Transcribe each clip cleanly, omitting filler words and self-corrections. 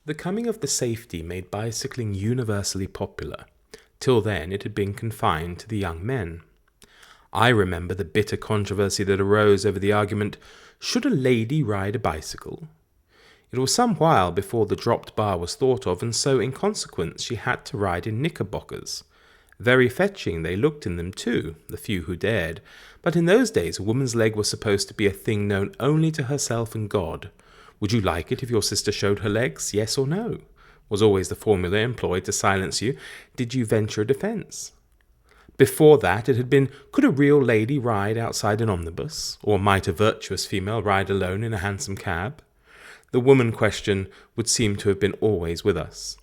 The coming of the safety made bicycling universally popular. Till then it had been confined to the young men. I remember the bitter controversy that arose over the argument, should a lady ride a bicycle? It was some while before the dropped bar was thought of, and so in consequence she had to ride in knickerbockers. Very fetching they looked in them too, the few who dared, but in those days a woman's leg was supposed to be a thing known only to herself and God. Would you like it if your sister showed her legs, yes or no? Was always the formula employed to silence you. Did you venture a defence? Before that it had been, could a real lady ride outside an omnibus, or might a virtuous female ride alone in a hansom cab? The woman question would seem to have been always with us.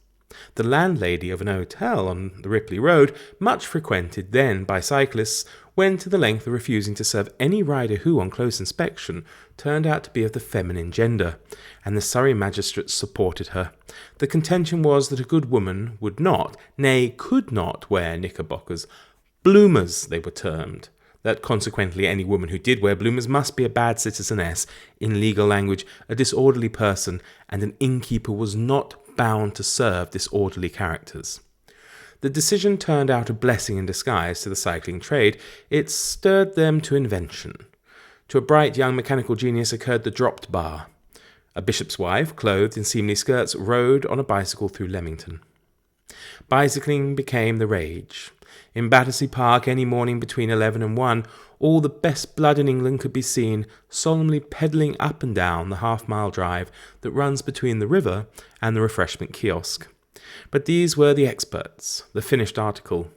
The landlady of an hotel on the Ripley Road, much frequented then by cyclists, went to the length of refusing to serve any rider who, on close inspection, turned out to be of the feminine gender, and the Surrey magistrates supported her. The contention was that a good woman would not, nay, could not, wear knickerbockers. Bloomers, they were termed. That consequently any woman who did wear bloomers must be a bad citizeness, in legal language, a disorderly person, and an innkeeper was not bound to serve disorderly characters. The decision turned out a blessing in disguise to the cycling trade. It stirred them to invention. To a bright young mechanical genius occurred the dropped bar. A bishop's wife, clothed in seemly skirts, rode on a bicycle through Leamington. Bicycling became the rage. In Battersea Park, any morning between 11 and 1, all the best blood in England could be seen solemnly pedalling up and down the half-mile drive that runs between the river and the refreshment kiosk. But these were the experts, the finished article.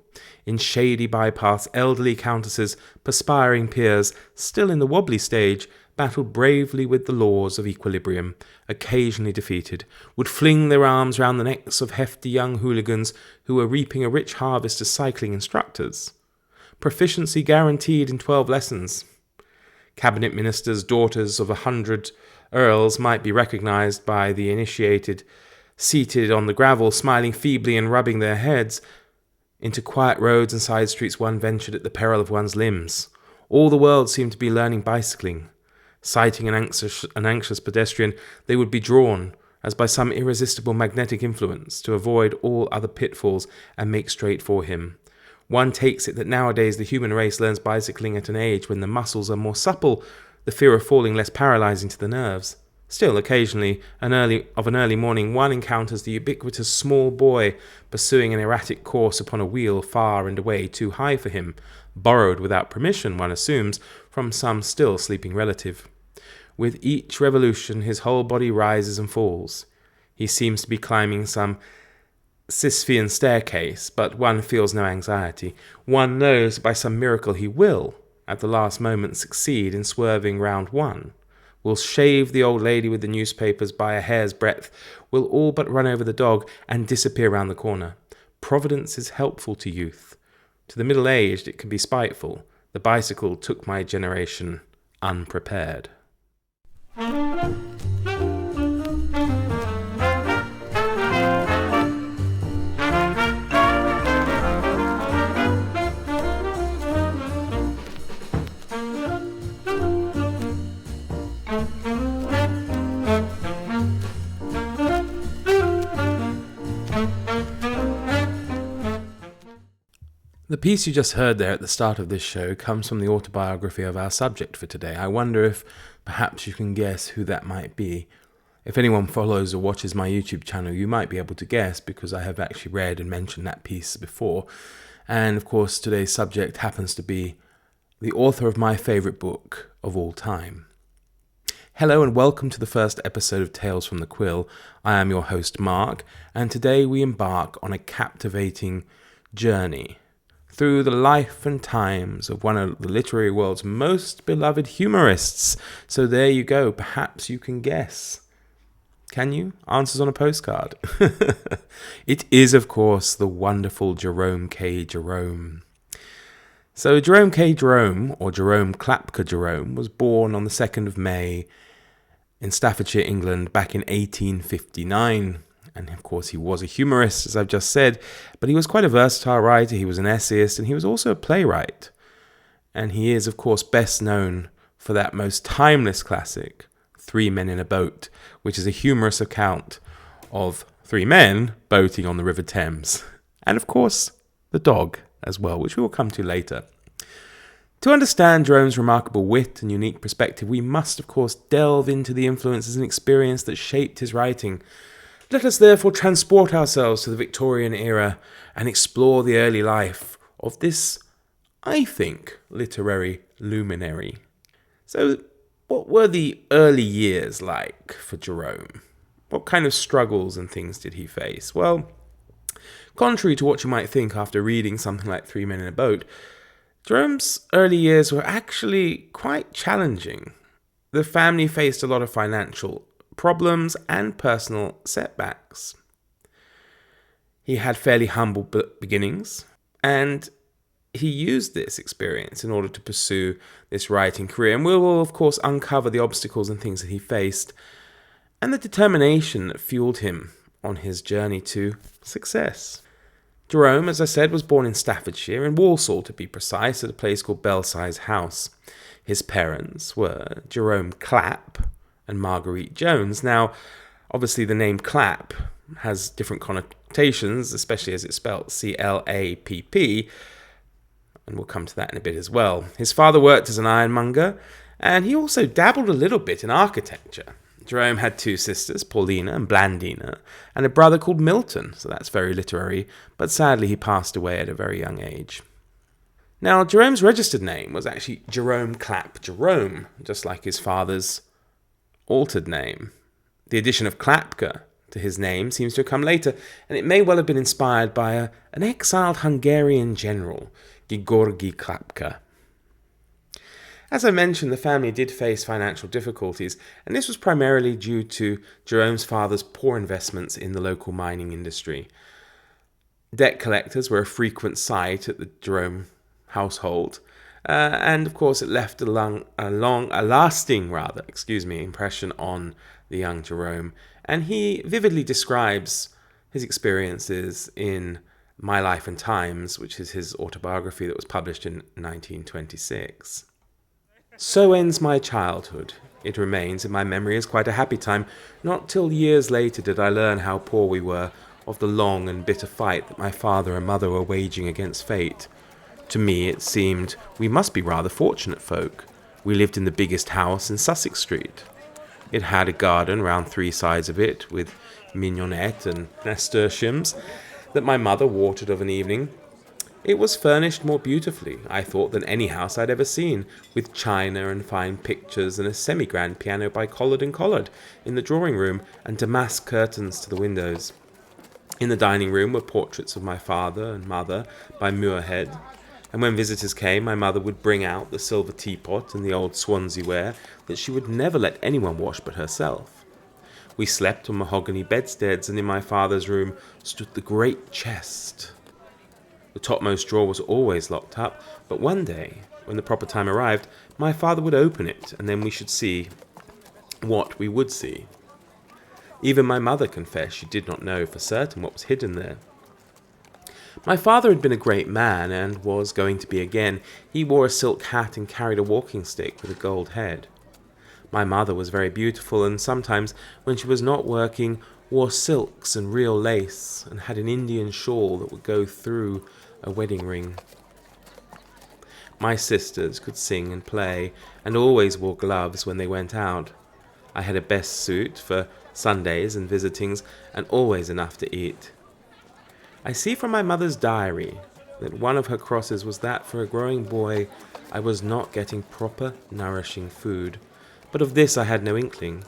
In shady bypaths, elderly countesses, perspiring peers, still in the wobbly stage, battled bravely with the laws of equilibrium, occasionally defeated, would fling their arms round the necks of hefty young hooligans who were reaping a rich harvest as cycling instructors. Proficiency guaranteed in 12 lessons. Cabinet ministers, daughters of 100 earls, might be recognised by the initiated, seated on the gravel, smiling feebly and rubbing their heads. Into quiet roads and side streets one ventured at the peril of one's limbs. All the world seemed to be learning bicycling. Sighting an anxious pedestrian, they would be drawn, as by some irresistible magnetic influence, to avoid all other pitfalls and make straight for him. One takes it that nowadays the human race learns bicycling at an age when the muscles are more supple, the fear of falling less paralysing to the nerves. Still, occasionally, of an early morning, one encounters the ubiquitous small boy pursuing an erratic course upon a wheel far and away too high for him, borrowed without permission, one assumes, from some still sleeping relative. With each revolution his whole body rises and falls. He seems to be climbing some Sisyphean staircase, but one feels no anxiety. One knows by some miracle he will, at the last moment, succeed in swerving round one, will shave the old lady with the newspapers by a hair's breadth, will all but run over the dog and disappear round the corner. Providence is helpful to youth. To the middle-aged it can be spiteful. The bicycle took my generation unprepared. The piece you just heard there at the start of this show comes from the autobiography of our subject for today. I wonder if perhaps you can guess who that might be. If anyone follows or watches my YouTube channel, you might be able to guess because I have actually read and mentioned that piece before. And of course, today's subject happens to be the author of my favourite book of all time. Hello and welcome to the first episode of Tales from the Quill. I am your host Mark, and today we embark on a captivating journey through the life and times of one of the literary world's most beloved humourists. So there you go, perhaps you can guess. Can you? Answers on a postcard. It is, of course, the wonderful Jerome K. Jerome. So Jerome K. Jerome, or Jerome Klapka Jerome, was born on the 2nd of May in Staffordshire, England, back in 1859. And of course he was a humorist, as I've just said, but he was quite a versatile writer. He was an essayist, and he was also a playwright. And he is, of course, best known for that most timeless classic, 3 Men in a Boat, which is a humorous account of three men boating on the River Thames. And of course, the dog as well, which we will come to later. To understand Jerome's remarkable wit and unique perspective, we must, of course, delve into the influences and experience that shaped his writing. Let us therefore transport ourselves to the Victorian era and explore the early life of this, I think, literary luminary. So, what were the early years like for Jerome? What kind of struggles and things did he face? Well, contrary to what you might think after reading something like Three Men in a Boat, Jerome's early years were actually quite challenging. The family faced a lot of financial problems and personal setbacks. He had fairly humble beginnings, and he used this experience in order to pursue this writing career. And we will, of course, uncover the obstacles and things that he faced and the determination that fueled him on his journey to success. Jerome, as I said, was born in Staffordshire, in Walsall to be precise, at a place called Belsize House. His parents were Jerome Clapp and Marguerite Jones. Now, obviously the name Clapp has different connotations, especially as it's spelled C-L-A-P-P, and we'll come to that in a bit as well. His father worked as an ironmonger, and he also dabbled a little bit in architecture. Jerome had two sisters, Paulina and Blandina, and a brother called Milton, so that's very literary, but sadly he passed away at a very young age. Now, Jerome's registered name was actually Jerome Clapp Jerome, just like his father's altered name. The addition of Klapka to his name seems to have come later, and it may well have been inspired by an exiled Hungarian general, Georgi Klapka. As I mentioned, the family did face financial difficulties, and this was primarily due to Jerome's father's poor investments in the local mining industry. Debt collectors were a frequent sight at the Jerome household, and of course it left a lasting impression on the young Jerome. And he vividly describes his experiences in My Life and Times, which is his autobiography that was published in 1926. So ends my childhood. It remains in my memory as quite a happy time. Not till years later did I learn how poor we were, of the long and bitter fight that my father and mother were waging against fate. To me it seemed we must be rather fortunate folk. We lived in the biggest house in Sussex Street. It had a garden round three sides of it, with mignonette and nasturtiums that my mother watered of an evening. It was furnished more beautifully, I thought, than any house I'd ever seen, with china and fine pictures and a semi-grand piano by Collard and Collard in the drawing-room and damask curtains to the windows. In the dining-room were portraits of my father and mother by Muirhead, and when visitors came, my mother would bring out the silver teapot and the old Swansea ware that she would never let anyone wash but herself. We slept on mahogany bedsteads, and in my father's room stood the great chest. The topmost drawer was always locked up, but one day, when the proper time arrived, my father would open it, and then we should see what we would see. Even my mother confessed she did not know for certain what was hidden there. My father had been a great man, and was going to be again. He wore a silk hat and carried a walking stick with a gold head. My mother was very beautiful, and sometimes, when she was not working, wore silks and real lace, and had an Indian shawl that would go through a wedding ring. My sisters could sing and play, and always wore gloves when they went out. I had a best suit for Sundays and visitings, and always enough to eat. I see from my mother's diary that one of her crosses was that for a growing boy I was not getting proper, nourishing food, but of this I had no inkling.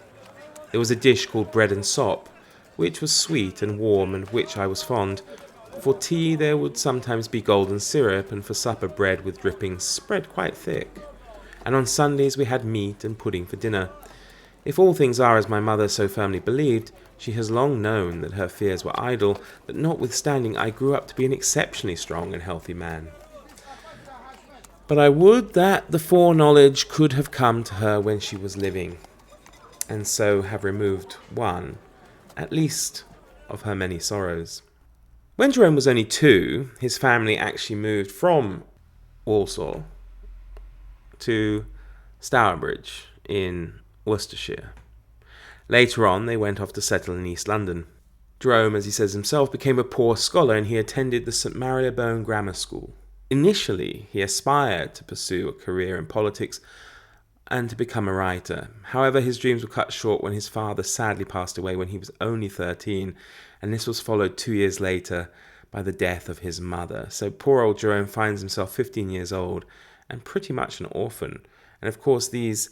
There was a dish called bread and sop, which was sweet and warm, and which I was fond. For tea there would sometimes be golden syrup, and for supper bread with drippings spread quite thick. And on Sundays we had meat and pudding for dinner. If all things are as my mother so firmly believed, she has long known that her fears were idle, that notwithstanding I grew up to be an exceptionally strong and healthy man. But I would that the foreknowledge could have come to her when she was living, and so have removed one, at least, of her many sorrows. When Jerome was only 2, his family actually moved from Walsall to Stourbridge in Worcestershire. Later on, they went off to settle in East London. Jerome, as he says himself, became a poor scholar, and he attended the St Marylebone Grammar School. Initially, he aspired to pursue a career in politics and to become a writer. However, his dreams were cut short when his father sadly passed away when he was only 13, and this was followed 2 years later by the death of his mother. So poor old Jerome finds himself 15 years old and pretty much an orphan. And of course, these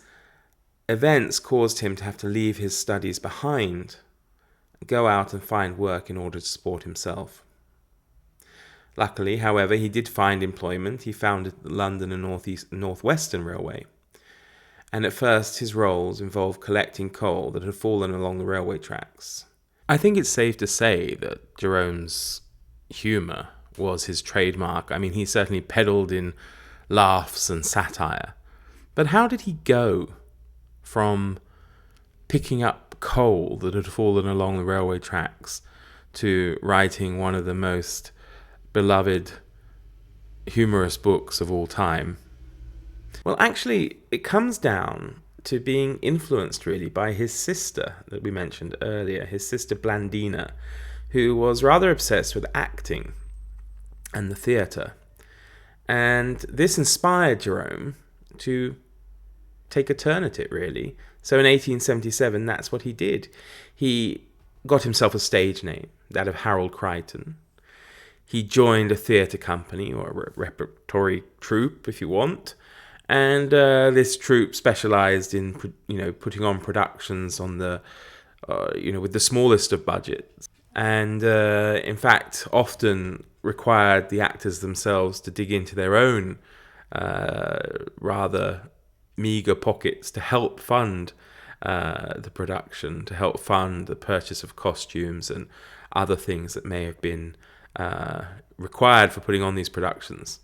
events caused him to have to leave his studies behind, go out and find work in order to support himself. Luckily, however, he did find employment. He founded the London and North Western Railway. And at first his roles involved collecting coal that had fallen along the railway tracks. I think it's safe to say that Jerome's humour was his trademark. I mean, he certainly peddled in laughs and satire. But how did he go from picking up coal that had fallen along the railway tracks to writing one of the most beloved humorous books of all time? Well, actually, it comes down to being influenced really by his sister that we mentioned earlier, his sister Blandina, who was rather obsessed with acting and the theatre. And this inspired Jerome to take a turn at it, really. So in 1877, that's what he did. He got himself a stage name, that of Harold Crichton. He joined a theatre company, or a repertory troupe, if you want. And this troupe specialised in, putting on productions on the, with the smallest of budgets. And in fact, often required the actors themselves to dig into their own rather meagre pockets to help fund the production, to help fund the purchase of costumes and other things that may have been required for putting on these productions.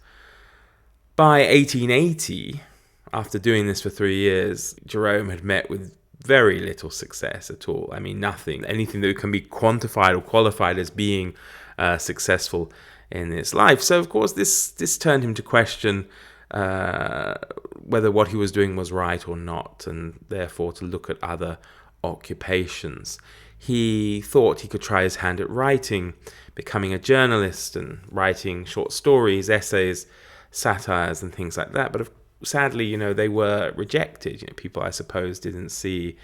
By 1880, after doing this for 3 years, Jerome had met with very little success at all. I mean, anything that can be quantified or qualified as being successful in his life. So, of course, this turned him to question whether what he was doing was right or not, and therefore to look at other occupations. He thought he could try his hand at writing, becoming a journalist and writing short stories, essays, satires and things like that. But sadly, they were rejected. People, I suppose, didn't see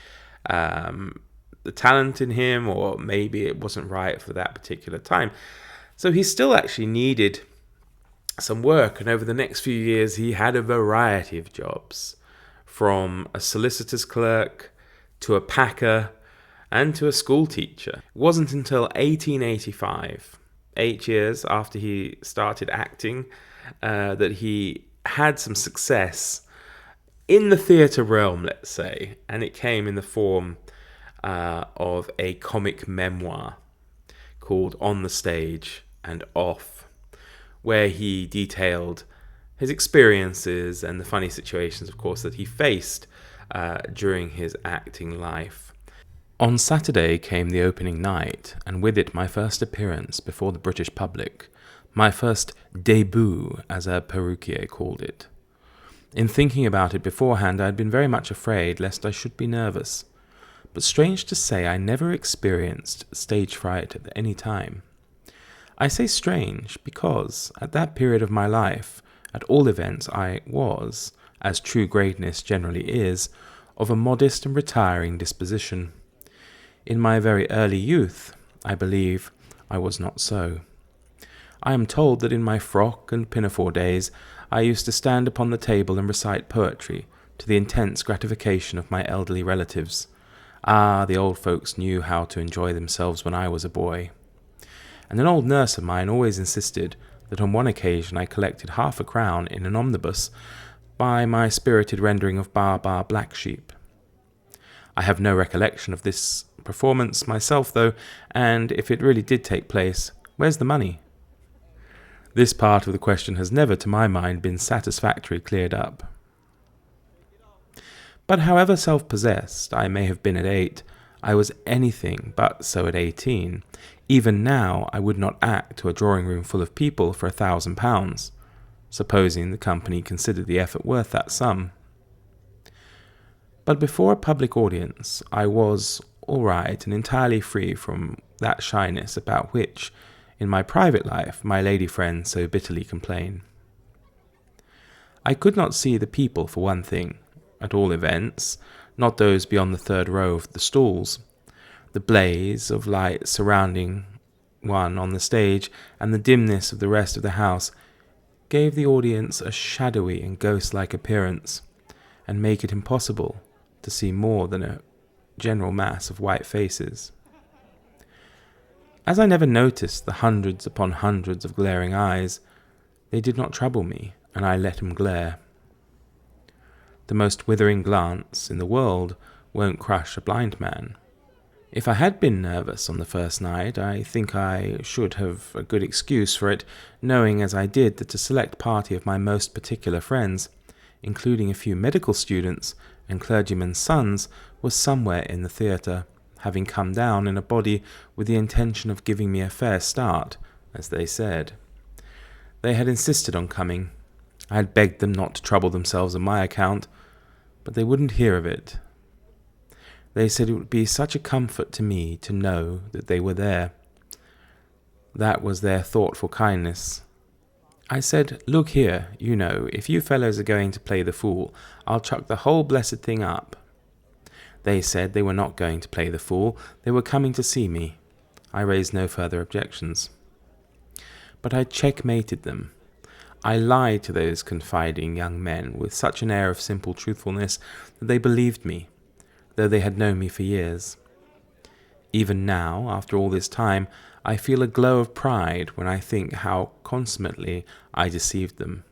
the talent in him, or maybe it wasn't right for that particular time. So he still actually needed some work, and over the next few years he had a variety of jobs, from a solicitor's clerk to a packer and to a school teacher. It wasn't until 1885, 8 years after he started acting, that he had some success in the theatre realm, let's say, and it came in the form of a comic memoir called On the Stage and Off, where he detailed his experiences and the funny situations, of course, that he faced during his acting life. On Saturday came the opening night, and with it my first appearance before the British public, my first début, as a perruquier called it. In thinking about it beforehand, I had been very much afraid lest I should be nervous, but strange to say, I never experienced stage fright at any time. I say strange because, at that period of my life, at all events, I was, as true greatness generally is, of a modest and retiring disposition. In my very early youth, I believe, I was not so. I am told that in my frock and pinafore days, I used to stand upon the table and recite poetry, to the intense gratification of my elderly relatives. Ah, the old folks knew how to enjoy themselves when I was a boy. And an old nurse of mine always insisted that on one occasion I collected half a crown in an omnibus by my spirited rendering of Bar Bar Black Sheep. I have no recollection of this performance myself, though, and if it really did take place, where's the money? This part of the question has never, to my mind, been satisfactorily cleared up. But however self-possessed I may have been at 8, I was anything but so at 18. Even now I would not act to a drawing-room full of people for £1,000, supposing the company considered the effort worth that sum. But before a public audience, I was all right and entirely free from that shyness about which, in my private life, my lady friends so bitterly complain. I could not see the people, for one thing, at all events, not those beyond the third row of the stalls. The blaze of light surrounding one on the stage and the dimness of the rest of the house gave the audience a shadowy and ghost-like appearance, and make it impossible to see more than a general mass of white faces. As I never noticed the hundreds upon hundreds of glaring eyes, they did not trouble me, and I let them glare. The most withering glance in the world won't crush a blind man. If I had been nervous on the first night, I think I should have a good excuse for it, knowing as I did that a select party of my most particular friends, including a few medical students and clergymen's sons, was somewhere in the theatre, having come down in a body with the intention of giving me a fair start, as they said. They had insisted on coming. I had begged them not to trouble themselves on my account, but they wouldn't hear of it. They said it would be such a comfort to me to know that they were there. That was their thoughtful kindness. I said, "Look here, you know, if you fellows are going to play the fool, I'll chuck the whole blessed thing up." They said they were not going to play the fool, they were coming to see me. I raised no further objections. But I checkmated them. I lied to those confiding young men with such an air of simple truthfulness that they believed me, though they had known me for years. Even now, after all this time, I feel a glow of pride when I think how consummately I deceived them.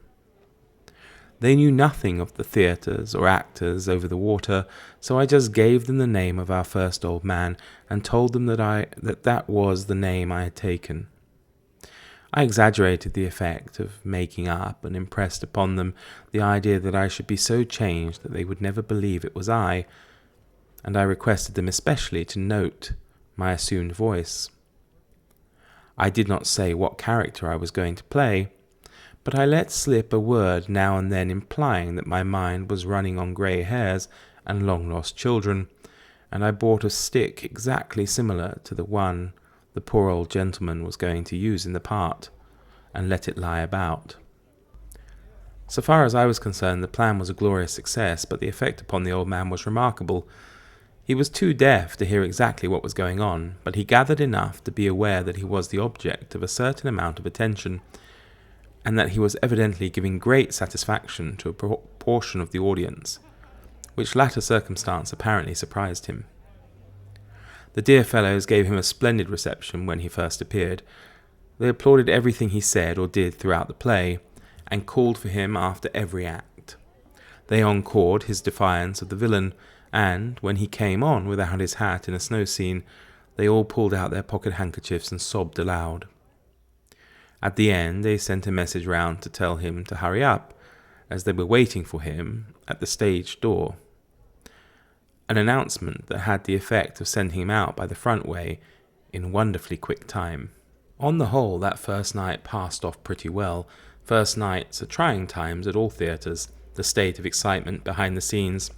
They knew nothing of the theatres or actors over the water, so I just gave them the name of our first old man and told them that was the name I had taken. I exaggerated the effect of making up and impressed upon them the idea that I should be so changed that they would never believe it was I, and I requested them especially to note my assumed voice. I did not say what character I was going to play, but I let slip a word now and then implying that my mind was running on grey hairs and long-lost children, and I bought a stick exactly similar to the one the poor old gentleman was going to use in the part, and let it lie about. So far as I was concerned, the plan was a glorious success, but the effect upon the old man was remarkable. He was too deaf to hear exactly what was going on, but he gathered enough to be aware that he was the object of a certain amount of attention, and that he was evidently giving great satisfaction to a portion of the audience, which latter circumstance apparently surprised him. The dear fellows gave him a splendid reception when he first appeared. They applauded everything he said or did throughout the play, and called for him after every act. They encored his defiance of the villain, and, when he came on without his hat in a snow scene, they all pulled out their pocket handkerchiefs and sobbed aloud. At the end they sent a message round to tell him to hurry up, as they were waiting for him at the stage door. An announcement that had the effect of sending him out by the front way in wonderfully quick time. On the whole, that first night passed off pretty well. First nights are trying times at all theatres. The state of excitement behind the scenes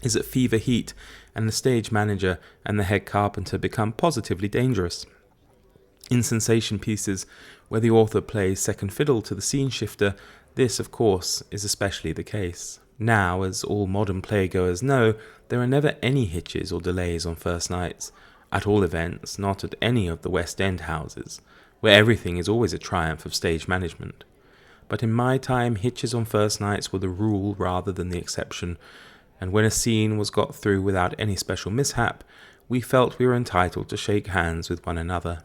is at fever heat, and the stage manager and the head carpenter become positively dangerous. In sensation pieces, where the author plays second fiddle to the scene shifter, this, of course, is especially the case. Now, as all modern playgoers know, there are never any hitches or delays on first nights, at all events not at any of the West End houses, where everything is always a triumph of stage management. But in my time, hitches on first nights were the rule rather than the exception, and when a scene was got through without any special mishap, we felt we were entitled to shake hands with one another.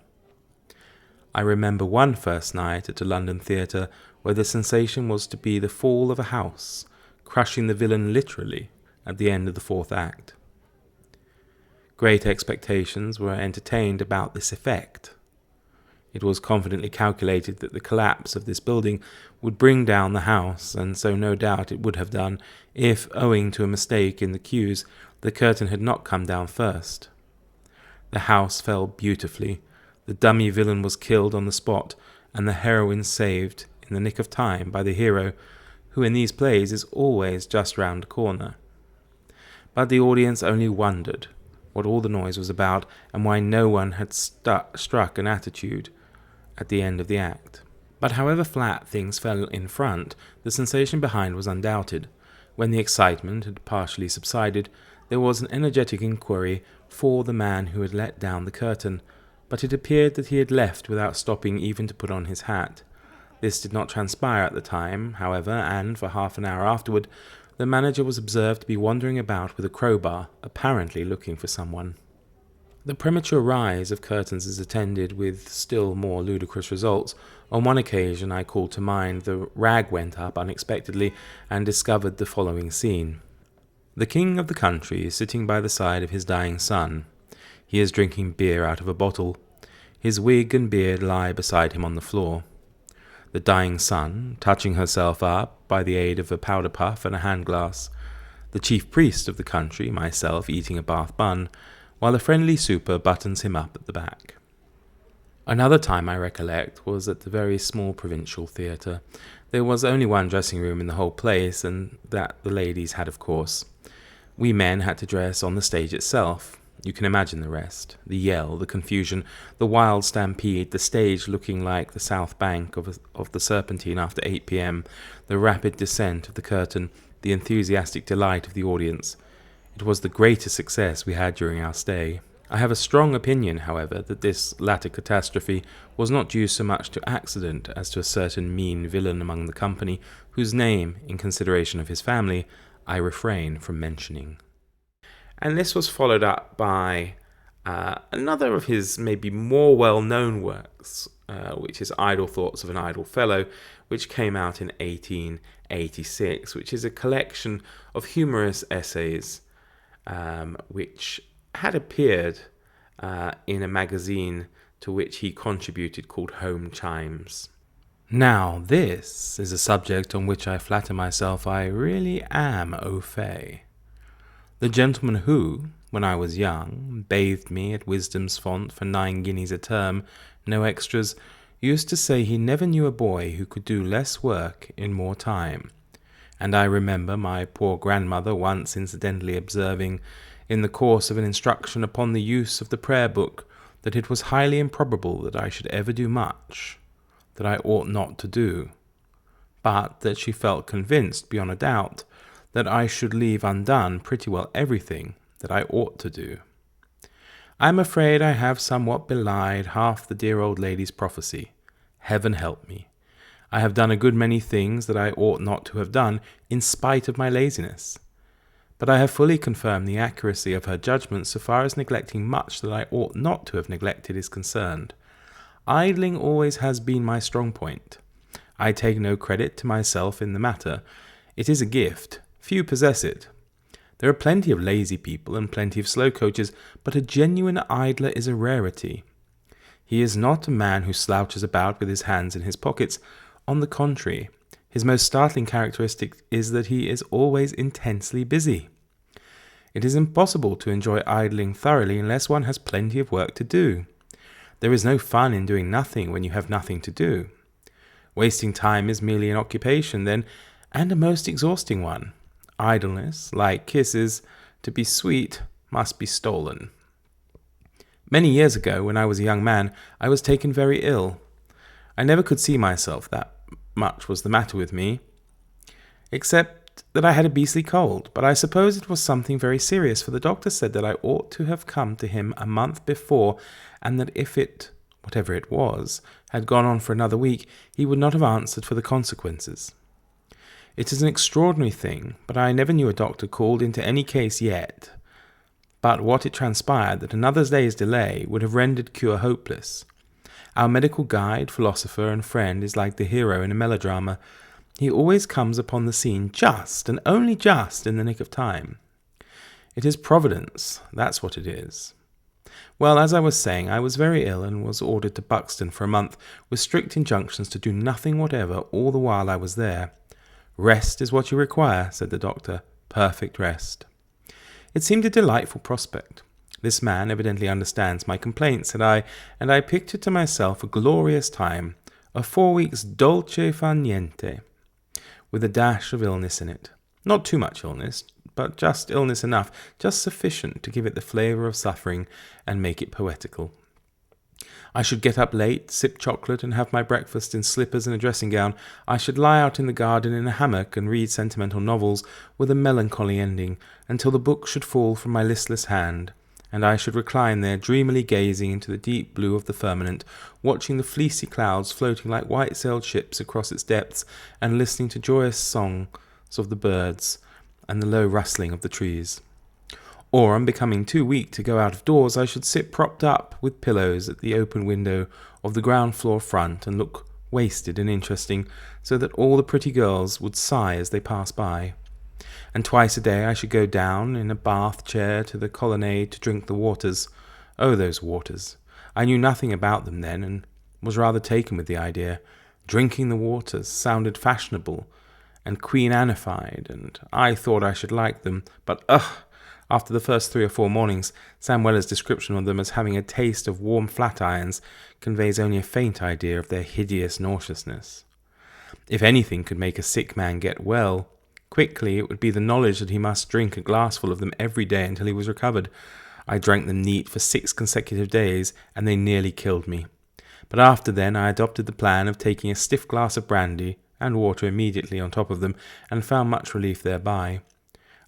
I remember one first night at a London theatre where the sensation was to be the fall of a house, crushing the villain literally at the end of the fourth act. Great expectations were entertained about this effect. It was confidently calculated that the collapse of this building would bring down the house, and so no doubt it would have done if, owing to a mistake in the cues, the curtain had not come down first. The house fell beautifully, the dummy villain was killed on the spot, and the heroine saved in the nick of time by the hero, who in these plays is always just round the corner. But the audience only wondered, what all the noise was about, and why no one had struck an attitude at the end of the act. But however flat things fell in front, the sensation behind was undoubted. When the excitement had partially subsided, there was an energetic inquiry for the man who had let down the curtain, but it appeared that he had left without stopping even to put on his hat. This did not transpire at the time, however, and for half an hour afterward, the manager was observed to be wandering about with a crowbar, apparently looking for someone. The premature rise of curtains is attended with still more ludicrous results. On one occasion I called to mind the rag went up unexpectedly and discovered the following scene. The king of the country is sitting by the side of his dying son. He is drinking beer out of a bottle. His wig and beard lie beside him on the floor. The dying son, touching herself up by the aid of a powder puff and a hand-glass. The chief priest of the country, myself, eating a Bath bun, while a friendly super buttons him up at the back. Another time I recollect was at the very small provincial theatre. There was only one dressing room in the whole place, and that the ladies had, of course. We men had to dress on the stage itself. You can imagine the rest. The yell, the confusion, the wild stampede, the stage looking like the south bank of the Serpentine after 8 p.m., the rapid descent of the curtain, the enthusiastic delight of the audience. It was the greatest success we had during our stay. I have a strong opinion, however, that this latter catastrophe was not due so much to accident as to a certain mean villain among the company, whose name, in consideration of his family, I refrain from mentioning. And this was followed up by another of his maybe more well-known works, which is Idle Thoughts of an Idle Fellow, which came out in 1886, which is a collection of humorous essays which had appeared in a magazine to which he contributed called Home Chimes. Now, this is a subject on which I flatter myself I really am au fait. The gentleman who, when I was young, bathed me at Wisdom's font for 9 guineas a term, no extras, used to say he never knew a boy who could do less work in more time. And I remember my poor grandmother once incidentally observing, in the course of an instruction upon the use of the prayer book, that it was highly improbable that I should ever do much that I ought not to do, but that she felt convinced beyond a doubt that I should leave undone pretty well everything that I ought to do. I am afraid I have somewhat belied half the dear old lady's prophecy. Heaven help me. I have done a good many things that I ought not to have done, in spite of my laziness. But I have fully confirmed the accuracy of her judgment so far as neglecting much that I ought not to have neglected is concerned. Idling always has been my strong point. I take no credit to myself in the matter. It is a gift. Few possess it. There are plenty of lazy people and plenty of slow coaches, but a genuine idler is a rarity. He is not a man who slouches about with his hands in his pockets. On the contrary, his most startling characteristic is that he is always intensely busy. It is impossible to enjoy idling thoroughly unless one has plenty of work to do. There is no fun in doing nothing when you have nothing to do. Wasting time is merely an occupation, then, and a most exhausting one. Idleness, like kisses, to be sweet, must be stolen. Many years ago, when I was a young man, I was taken very ill. I never could see myself that much was the matter with me, except that I had a beastly cold, but I suppose it was something very serious, for the doctor said that I ought to have come to him a month before, and that if it, whatever it was, had gone on for another week, he would not have answered for the consequences. It is an extraordinary thing, but I never knew a doctor called into any case yet. But what it transpired that another day's delay would have rendered cure hopeless. Our medical guide, philosopher, and friend is like the hero in a melodrama. He always comes upon the scene just, and only just, in the nick of time. It is Providence, that's what it is. Well, as I was saying, I was very ill and was ordered to Buxton for a month, with strict injunctions to do nothing whatever all the while I was there. Rest is what you require, said the doctor. Perfect rest. It seemed a delightful prospect. This man evidently understands my complaint, said I, and I pictured to myself a glorious time, a 4 weeks dolce far niente, with a dash of illness in it. Not too much illness, but just illness enough, just sufficient to give it the flavour of suffering and make it poetical. I should get up late, sip chocolate, and have my breakfast in slippers and a dressing gown. I should lie out in the garden in a hammock and read sentimental novels with a melancholy ending, until the book should fall from my listless hand, and I should recline there dreamily gazing into the deep blue of the firmament, watching the fleecy clouds floating like white-sailed ships across its depths, and listening to joyous songs of the birds and the low rustling of the trees. Or, on becoming too weak to go out of doors, I should sit propped up with pillows at the open window of the ground floor front and look wasted and interesting, so that all the pretty girls would sigh as they passed by. And twice a day I should go down in a bath chair to the colonnade to drink the waters. Oh, those waters! I knew nothing about them then, and was rather taken with the idea. Drinking the waters sounded fashionable and Queen Annified, and I thought I should like them, but after the first 3 or 4 mornings, Sam Weller's description of them as having a taste of warm flat irons conveys only a faint idea of their hideous nauseousness. If anything could make a sick man get well quickly, it would be the knowledge that he must drink a glassful of them every day until he was recovered. I drank them neat for 6 consecutive days, and they nearly killed me. But after then I adopted the plan of taking a stiff glass of brandy and water immediately on top of them, and found much relief thereby.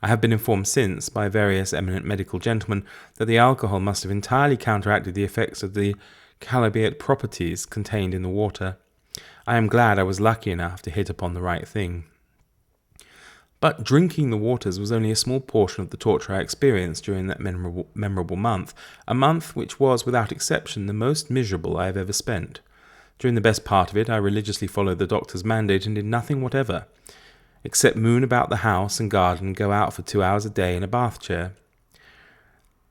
I have been informed since, by various eminent medical gentlemen, that the alcohol must have entirely counteracted the effects of the chalybeate properties contained in the water. I am glad I was lucky enough to hit upon the right thing. But drinking the waters was only a small portion of the torture I experienced during that memorable month, a month which was, without exception, the most miserable I have ever spent. During the best part of it, I religiously followed the doctor's mandate and did nothing whatever, except moon about the house and garden and go out for 2 hours a day in a bath chair.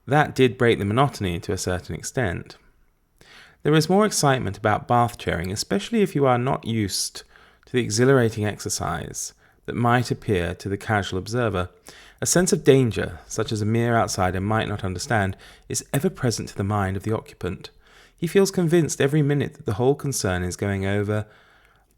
That did break the monotony to a certain extent. There is more excitement about bath chairing, especially if you are not used to the exhilarating exercise that might appear to the casual observer. A sense of danger, such as a mere outsider might not understand, is ever present to the mind of the occupant. He feels convinced every minute that the whole concern is going over,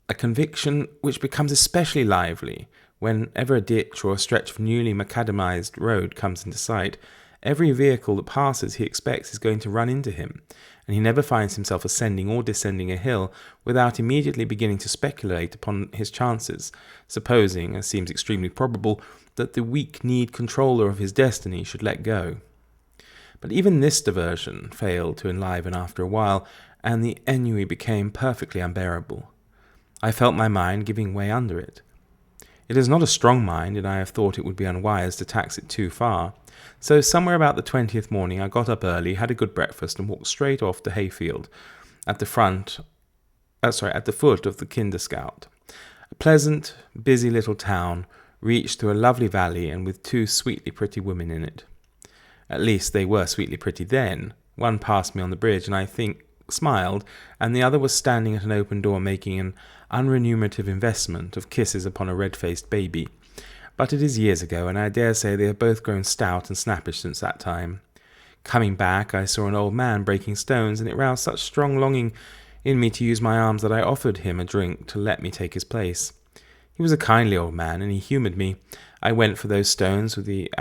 a conviction which becomes especially lively whenever a ditch or a stretch of newly macadamized road comes into sight. Every vehicle that passes he expects is going to run into him, and he never finds himself ascending or descending a hill without immediately beginning to speculate upon his chances, supposing, as seems extremely probable, that the weak-kneed controller of his destiny should let go. But even this diversion failed to enliven after a while, and the ennui became perfectly unbearable. I felt my mind giving way under it. It is not a strong mind, and I have thought it would be unwise to tax it too far. So somewhere about the 20th morning I got up early, had a good breakfast, and walked straight off to Hayfield, at the foot of the Kinderscout. A pleasant, busy little town, reached through a lovely valley and with 2 sweetly pretty women in it. At least they were sweetly pretty then. One passed me on the bridge, and I think smiled, and the other was standing at an open door making an unremunerative investment of kisses upon a red-faced baby. But it is years ago, and I dare say they have both grown stout and snappish since that time. Coming back, I saw an old man breaking stones, and it roused such strong longing in me to use my arms that I offered him a drink to let me take his place. He was a kindly old man, and he humoured me. I went for those stones with the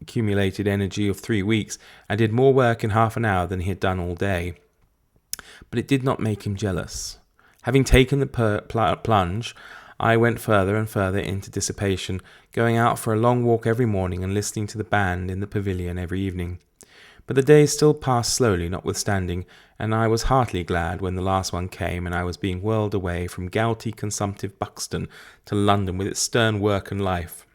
accumulated energy of 3 weeks, and did more work in half an hour than he had done all day. But it did not make him jealous. Having taken the plunge, I went further and further into dissipation, going out for a long walk every morning and listening to the band in the pavilion every evening. But the days still passed slowly, notwithstanding, and I was heartily glad when the last one came and I was being whirled away from gouty, consumptive Buxton to London with its stern work and life.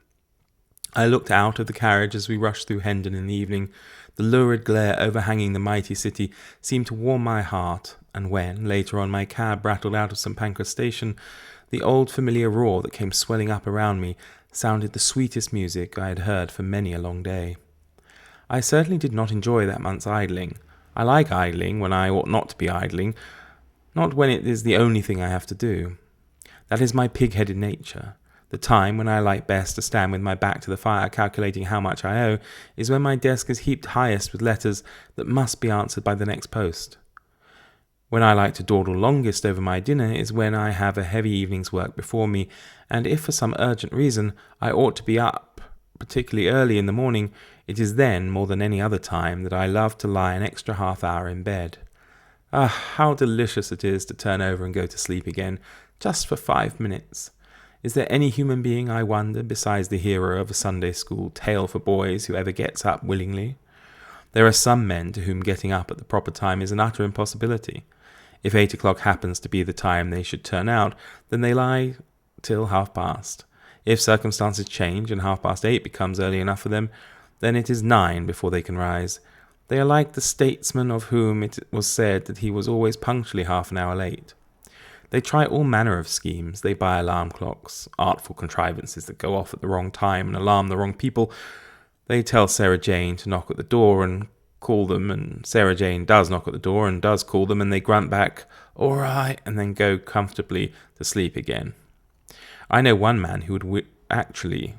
I looked out of the carriage as we rushed through Hendon in the evening. The lurid glare overhanging the mighty city seemed to warm my heart, and when, later on, my cab rattled out of St. Pancras Station, the old familiar roar that came swelling up around me sounded the sweetest music I had heard for many a long day. I certainly did not enjoy that month's idling. I like idling when I ought not to be idling, not when it is the only thing I have to do. That is my pig-headed nature. The time when I like best to stand with my back to the fire calculating how much I owe is when my desk is heaped highest with letters that must be answered by the next post. When I like to dawdle longest over my dinner is when I have a heavy evening's work before me, and if for some urgent reason I ought to be up particularly early in the morning, it is then, more than any other time, that I love to lie an extra half-hour in bed. Ah, how delicious it is to turn over and go to sleep again, just for 5 minutes. Is there any human being, I wonder, besides the hero of a Sunday school tale for boys, who ever gets up willingly? There are some men to whom getting up at the proper time is an utter impossibility. If 8 o'clock happens to be the time they should turn out, then they lie till 8:30. If circumstances change and 8:30 becomes early enough for them, then it is 9 before they can rise. They are like the statesman of whom it was said that he was always punctually half an hour late. They try all manner of schemes. They buy alarm clocks, artful contrivances that go off at the wrong time and alarm the wrong people. They tell Sarah Jane to knock at the door and call them, and Sarah Jane does knock at the door and does call them, and they grunt back, "All right," and then go comfortably to sleep again. I know one man who would actually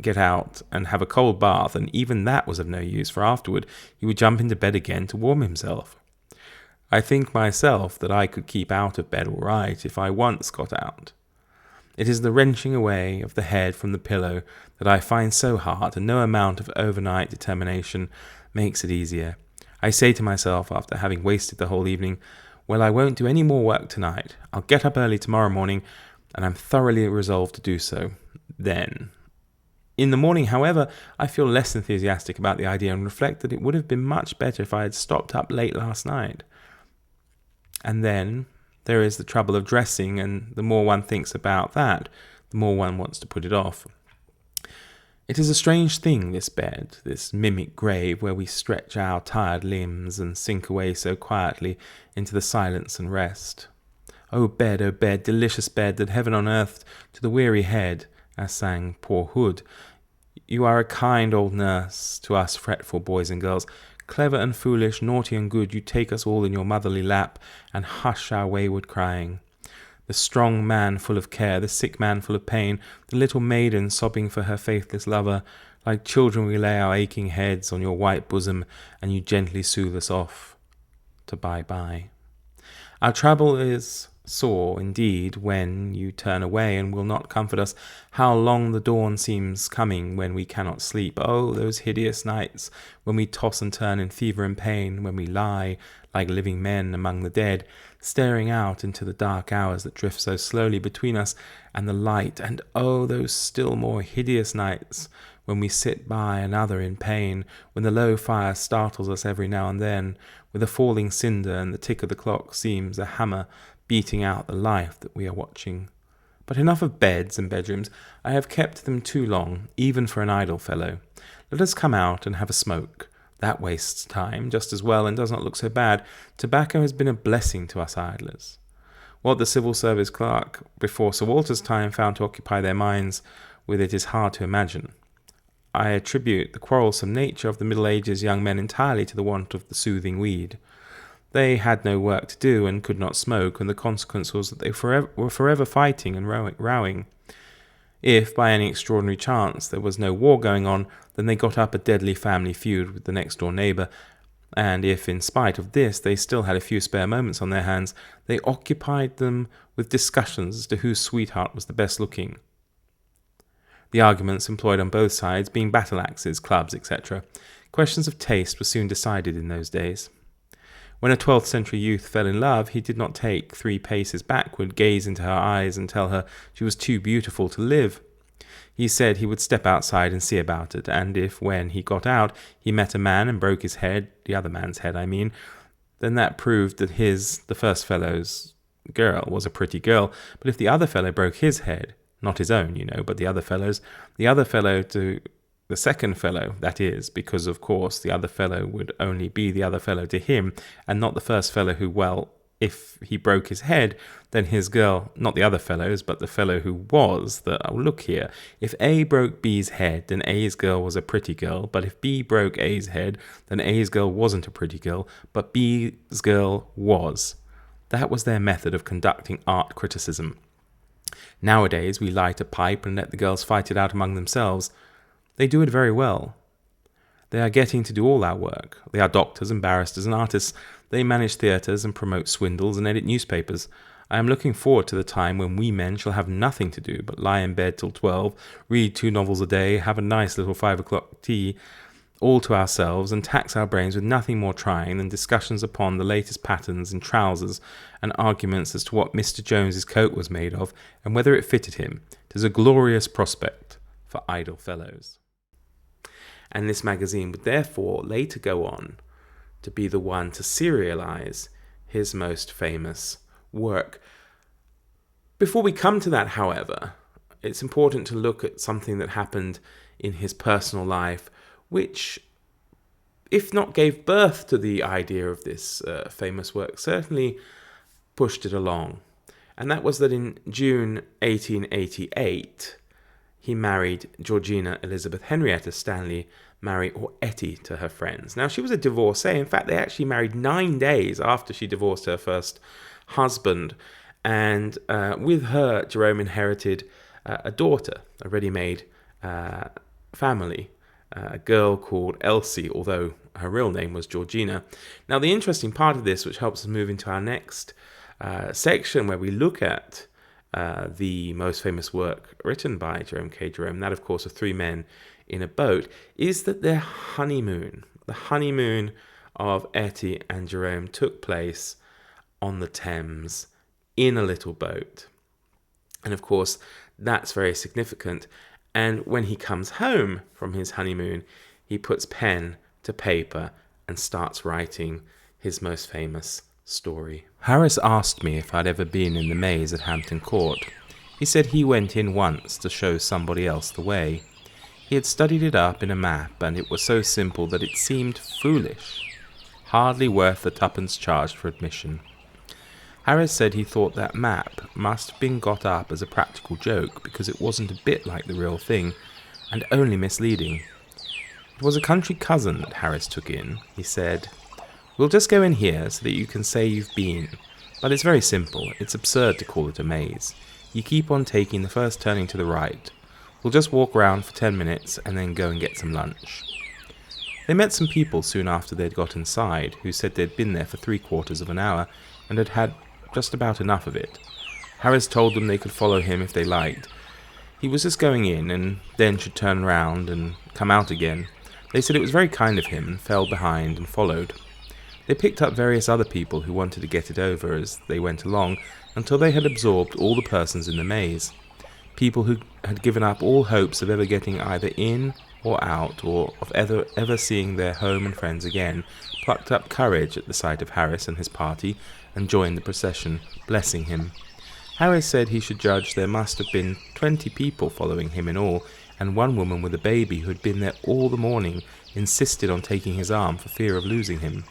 get out and have a cold bath, and even that was of no use, for afterward he would jump into bed again to warm himself. I think myself that I could keep out of bed all right if I once got out. It is the wrenching away of the head from the pillow that I find so hard, and no amount of overnight determination makes it easier. I say to myself, after having wasted the whole evening, well, I won't do any more work tonight. I'll get up early tomorrow morning, and I'm thoroughly resolved to do so. Then, in the morning, however, I feel less enthusiastic about the idea and reflect that it would have been much better if I had stopped up late last night. And then there is the trouble of dressing, and the more one thinks about that, the more one wants to put it off. It is a strange thing, this bed, this mimic grave where we stretch our tired limbs and sink away so quietly into the silence and rest. O bed, delicious bed, that heaven unearthed to the weary head, as sang poor Hood. You are a kind old nurse to us fretful boys and girls. Clever and foolish, naughty and good, you take us all in your motherly lap and hush our wayward crying. The strong man full of care, the sick man full of pain, the little maiden sobbing for her faithless lover, like children we lay our aching heads on your white bosom, and you gently soothe us off to bye-bye. Our trouble is sore indeed when you turn away and will not comfort us. How long the dawn seems coming when we cannot sleep. Oh, those hideous nights when we toss and turn in fever and pain, when we lie like living men among the dead, staring out into the dark hours that drift so slowly between us and the light. And oh, those still more hideous nights when we sit by another in pain, when the low fire startles us every now and then with a falling cinder, and the tick of the clock seems a hammer beating out the life that we are watching. But enough of beds and bedrooms. I have kept them too long, even for an idle fellow. Let us come out and have a smoke. That wastes time just as well and does not look so bad. Tobacco has been a blessing to us idlers. What the civil service clerk before Sir Walter's time found to occupy their minds with it is hard to imagine. I attribute the quarrelsome nature of the Middle Ages young men entirely to the want of the soothing weed. They had no work to do and could not smoke, and the consequence was that they were forever fighting and rowing. If, by any extraordinary chance, there was no war going on, then they got up a deadly family feud with the next-door neighbour, and if, in spite of this, they still had a few spare moments on their hands, they occupied them with discussions as to whose sweetheart was the best-looking. The arguments employed on both sides being battle-axes, clubs, etc. Questions of taste were soon decided in those days. When a 12th century youth fell in love, he did not take 3 paces backward, gaze into her eyes, and tell her she was too beautiful to live. He said he would step outside and see about it, and if, when he got out, he met a man and broke his head, the other man's head, I mean, then that proved that the first fellow's girl, was a pretty girl. But if the other fellow broke his head, not his own, but the other fellow to the second fellow, that is, because, of course, the other fellow would only be the other fellow to him, and not the first fellow who, well, if he broke his head, then his girl, not the other fellow's, but the fellow who was, look here, if A broke B's head, then A's girl was a pretty girl, but if B broke A's head, then A's girl wasn't a pretty girl, but B's girl was. That was their method of conducting art criticism. Nowadays, we light a pipe and let the girls fight it out among themselves. They do it very well. They are getting to do all our work. They are doctors and barristers and artists. They manage theatres and promote swindles and edit newspapers. I am looking forward to the time when we men shall have nothing to do but lie in bed till 12, read 2 novels a day, have a nice little 5 o'clock tea, all to ourselves, and tax our brains with nothing more trying than discussions upon the latest patterns in trousers and arguments as to what Mr. Jones's coat was made of and whether it fitted him. 'Tis a glorious prospect for idle fellows. And this magazine would therefore later go on to be the one to serialize his most famous work. Before we come to that, however, it's important to look at something that happened in his personal life, which, if not gave birth to the idea of this famous work, certainly pushed it along. And that was that in June 1888, he married Georgina Elizabeth Henrietta Stanley Mary, or Etty, to her friends. Now, she was a divorcee. In fact, they actually married 9 days after she divorced her first husband. And with her, Jerome inherited a daughter, a ready-made family, a girl called Elsie, although her real name was Georgina. Now, the interesting part of this, which helps us move into our next section, where we look at the most famous work written by Jerome K. Jerome, that, of course, of 3 men in a boat, is that their honeymoon, the honeymoon of Etty and Jerome, took place on the Thames in a little boat. And of course, that's very significant. And when he comes home from his honeymoon, he puts pen to paper and starts writing his most famous story. Harris asked me if I'd ever been in the maze at Hampton Court. He said he went in once to show somebody else the way. He had studied it up in a map, and it was so simple that it seemed foolish, hardly worth the 2pence charged for admission. Harris said he thought that map must have been got up as a practical joke because it wasn't a bit like the real thing, and only misleading. It was a country cousin that Harris took in. He said, "We'll just go in here so that you can say you've been. But it's very simple. It's absurd to call it a maze. You keep on taking the first turning to the right. We'll just walk round for 10 minutes and then go and get some lunch." They met some people soon after they'd got inside, who said they'd been there for 3/4 of an hour and had had just about enough of it. Harris told them they could follow him if they liked. He was just going in and then should turn round and come out again. They said it was very kind of him and fell behind and followed. They picked up various other people who wanted to get it over as they went along until they had absorbed all the persons in the maze. People who had given up all hopes of ever getting either in or out, or of ever seeing their home and friends again, plucked up courage at the sight of Harris and his party and joined the procession, blessing him. Harris said he should judge there must have been 20 people following him in all, and one woman with a baby who had been there all the morning insisted on taking his arm for fear of losing him.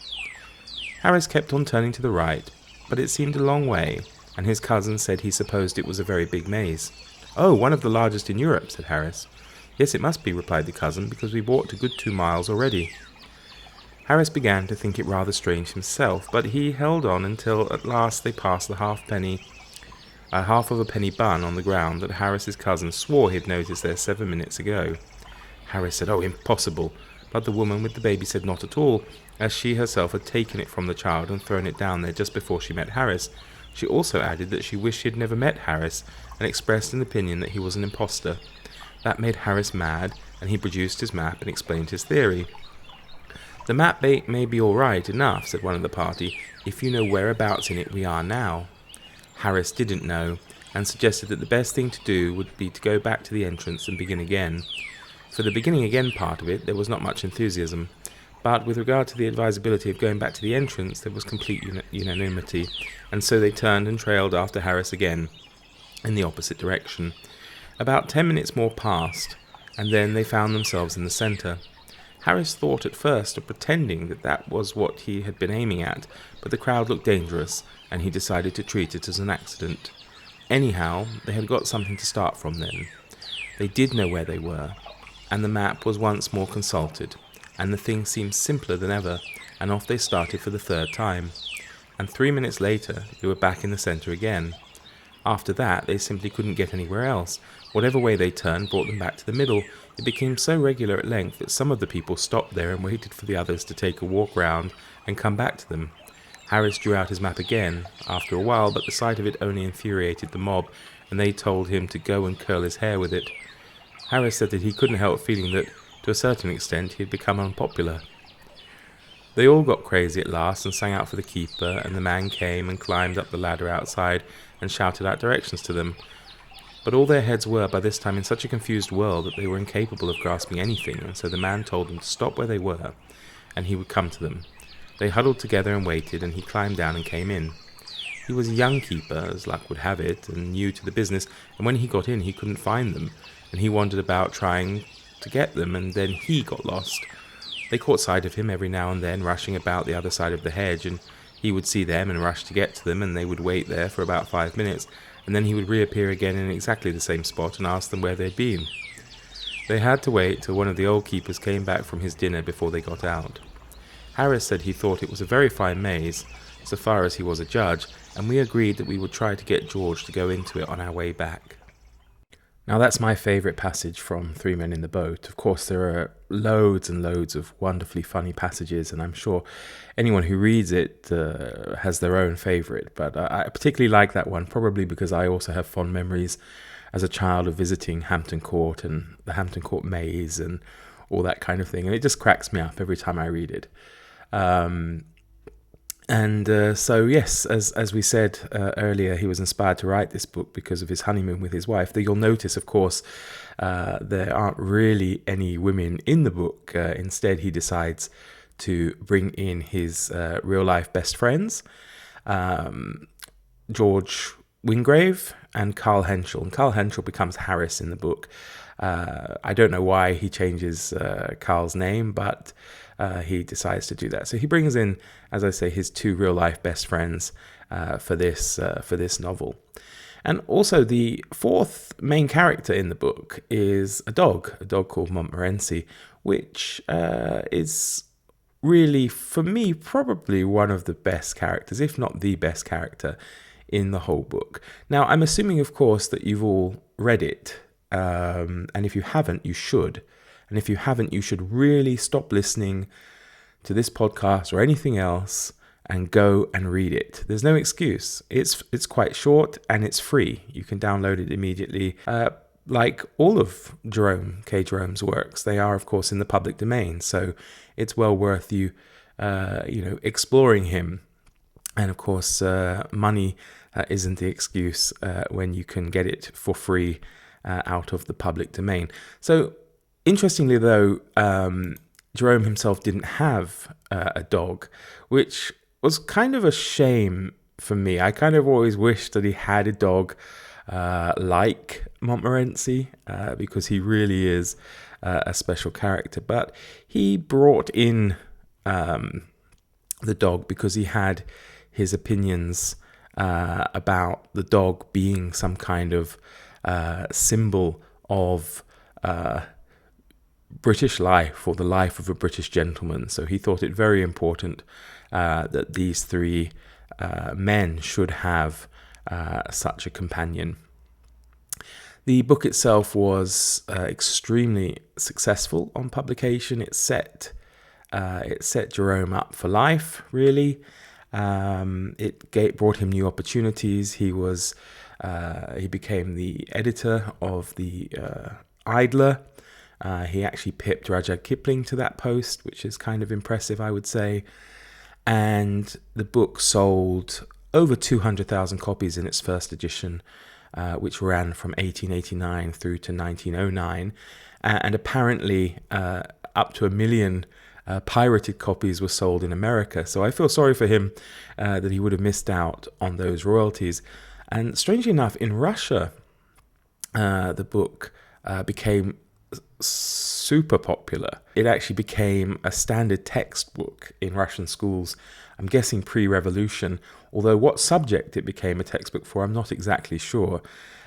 Harris kept on turning to the right, but it seemed a long way, and his cousin said he supposed it was a very big maze. "Oh, one of the largest in Europe," said Harris. "Yes, it must be," replied the cousin, "because we've walked a good 2 miles already." Harris began to think it rather strange himself, but he held on until at last they passed the half of a penny bun on the ground that Harris's cousin swore he'd noticed there 7 minutes ago. Harris said, "Oh, impossible," but the woman with the baby said not at all, as she herself had taken it from the child and thrown it down there just before she met Harris. She also added that she wished she had never met Harris, and expressed an opinion that he was an impostor. That made Harris mad, and he produced his map and explained his theory. "The map may be all right enough," said one of the party, "if you know whereabouts in it we are now." Harris didn't know, and suggested that the best thing to do would be to go back to the entrance and begin again. For the beginning again part of it, there was not much enthusiasm, but with regard to the advisability of going back to the entrance, there was complete unanimity, and so they turned and trailed after Harris again, in the opposite direction. About 10 minutes more passed, and then they found themselves in the centre. Harris thought at first of pretending that that was what he had been aiming at, but the crowd looked dangerous, and he decided to treat it as an accident. Anyhow, they had got something to start from then. They did know where they were, and the map was once more consulted, and the thing seemed simpler than ever, and off they started for the 3rd time. And 3 minutes later, they were back in the centre again. After that, they simply couldn't get anywhere else. Whatever way they turned brought them back to the middle. It became so regular at length that some of the people stopped there and waited for the others to take a walk round and come back to them. Harris drew out his map again after a while, but the sight of it only infuriated the mob, and they told him to go and curl his hair with it. Harris said that he couldn't help feeling that, to a certain extent, he had become unpopular. They all got crazy at last and sang out for the keeper, and the man came and climbed up the ladder outside and shouted out directions to them. But all their heads were by this time in such a confused whirl that they were incapable of grasping anything, and so the man told them to stop where they were, and he would come to them. They huddled together and waited, and he climbed down and came in. He was a young keeper, as luck would have it, and new to the business, and when he got in he couldn't find them, and he wandered about trying to get them, and then he got lost. They caught sight of him every now and then, rushing about the other side of the hedge, and he would see them and rush to get to them, and they would wait there for about 5 minutes, and then he would reappear again in exactly the same spot and ask them where they'd been. They had to wait till one of the old keepers came back from his dinner before they got out. Harris said he thought it was a very fine maze, so far as he was a judge, and we agreed that we would try to get George to go into it on our way back. Now that's my favourite passage from Three Men in the Boat. Of course, there are loads and loads of wonderfully funny passages, and I'm sure anyone who reads it has their own favourite. But I particularly like that one, probably because I also have fond memories as a child of visiting Hampton Court and the Hampton Court maze and all that kind of thing. And it just cracks me up every time I read it. So yes, as we said earlier, he was inspired to write this book because of his honeymoon with his wife. Though you'll notice, of course, there aren't really any women in the book. Instead, he decides to bring in his real-life best friends, George Wingrave and Carl Henschel. And Carl Henschel becomes Harris in the book. I don't know why he changes Carl's name, but he decides to do that. So he brings in, as I say, his two real-life best friends for this novel. And also the fourth main character in the book is a dog called Montmorency, which is really, for me, probably one of the best characters, if not the best character in the whole book. Now, I'm assuming, of course, that you've all read it. And if you haven't, you should. And if you haven't, you should really stop listening to this podcast or anything else and go and read it. There's no excuse. It's quite short and it's free. You can download it immediately. Like all of Jerome's works, they are, of course, in the public domain. So it's well worth you, exploring him. And of course, money isn't the excuse when you can get it for free out of the public domain. So interestingly, though, Jerome himself didn't have a dog, which was kind of a shame for me. I kind of always wished that he had a dog like Montmorency, because he really is a special character. But he brought in the dog because he had his opinions about the dog being some kind of symbol of British life, or the life of a British gentleman. So he thought it very important that these three men should have such a companion. The book itself was extremely successful on publication. It set Jerome up for life, really. It brought him new opportunities. He became the editor of the Idler. He actually pipped Rudyard Kipling to that post, which is kind of impressive, I would say. And the book sold over 200,000 copies in its first edition, which ran from 1889 through to 1909. And apparently up to 1 million pirated copies were sold in America. So I feel sorry for him that he would have missed out on those royalties. And strangely enough, in Russia, the book became super popular. It actually became a standard textbook in Russian schools, I'm guessing pre-revolution, although what subject it became a textbook for, I'm not exactly sure.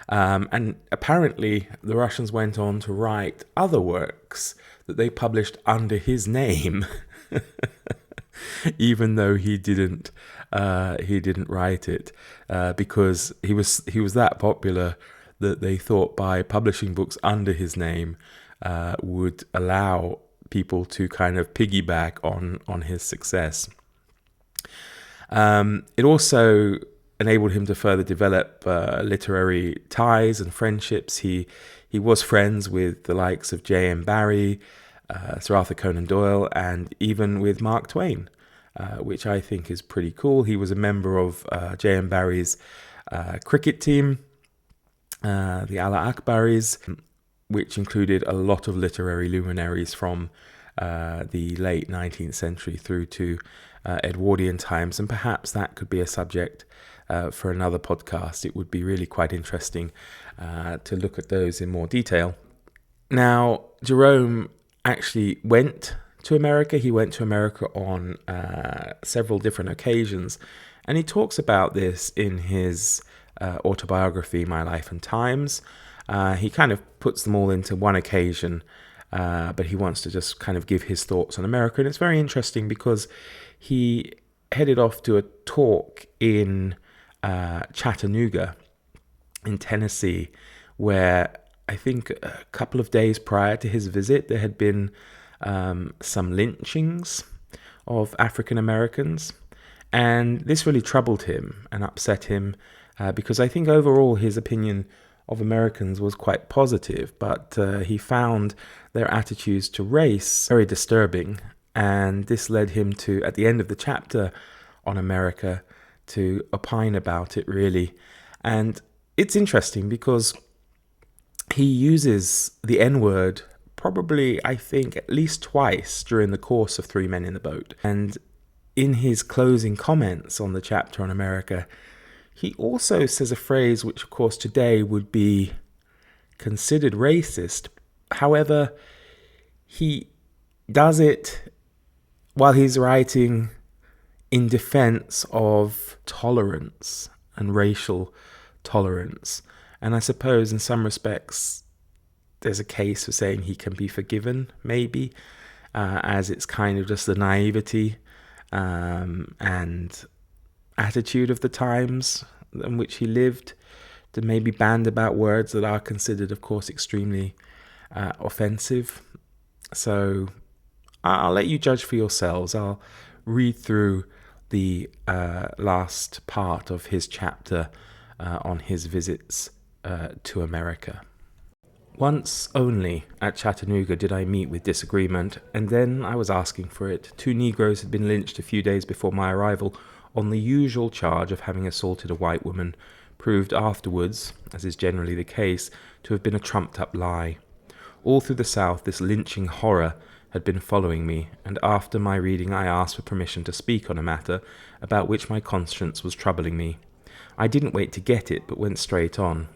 And apparently the Russians went on to write other works that they published under his name, even though he didn't write it, because he was that popular that they thought by publishing books under his name would allow people to kind of piggyback on his success. It also enabled him to further develop literary ties and friendships. He was friends with the likes of J.M. Barrie, Sir Arthur Conan Doyle, and even with Mark Twain, which I think is pretty cool. He was a member of J.M. Barrie's cricket team, the Allah Akbaris, which included a lot of literary luminaries from the late 19th century through to Edwardian times, and perhaps that could be a subject for another podcast. It would be really quite interesting to look at those in more detail. Now, Jerome actually went to America. He went to America on several different occasions, and he talks about this in his autobiography, My Life and Times. He kind of puts them all into one occasion, but he wants to just kind of give his thoughts on America. And it's very interesting because he headed off to a talk in Chattanooga in Tennessee, where I think a couple of days prior to his visit, there had been some lynchings of African Americans. And this really troubled him and upset him because I think overall his opinion of Americans was quite positive, but he found their attitudes to race very disturbing. And this led him to, at the end of the chapter on America, to opine about it, really. And it's interesting because he uses the N-word probably, I think, at least twice during the course of Three Men in the Boat. And in his closing comments on the chapter on America, he also says a phrase which, of course, today would be considered racist. However, he does it while he's writing in defense of tolerance and racial tolerance. And I suppose in some respects, there's a case for saying he can be forgiven, maybe, as it's kind of just the naivety and attitude of the times in which he lived to maybe band about words that are considered, of course, extremely offensive. So I'll let you judge for yourselves. I'll read through the last part of his chapter on his visits to America. Once only at Chattanooga did I meet with disagreement, and then I was asking for it. 2 Negroes had been lynched a few days before my arrival on the usual charge of having assaulted a white woman, proved afterwards, as is generally the case, to have been a trumped-up lie. All through the South this lynching horror had been following me, and after my reading I asked for permission to speak on a matter about which my conscience was troubling me. I didn't wait to get it, but went straight on.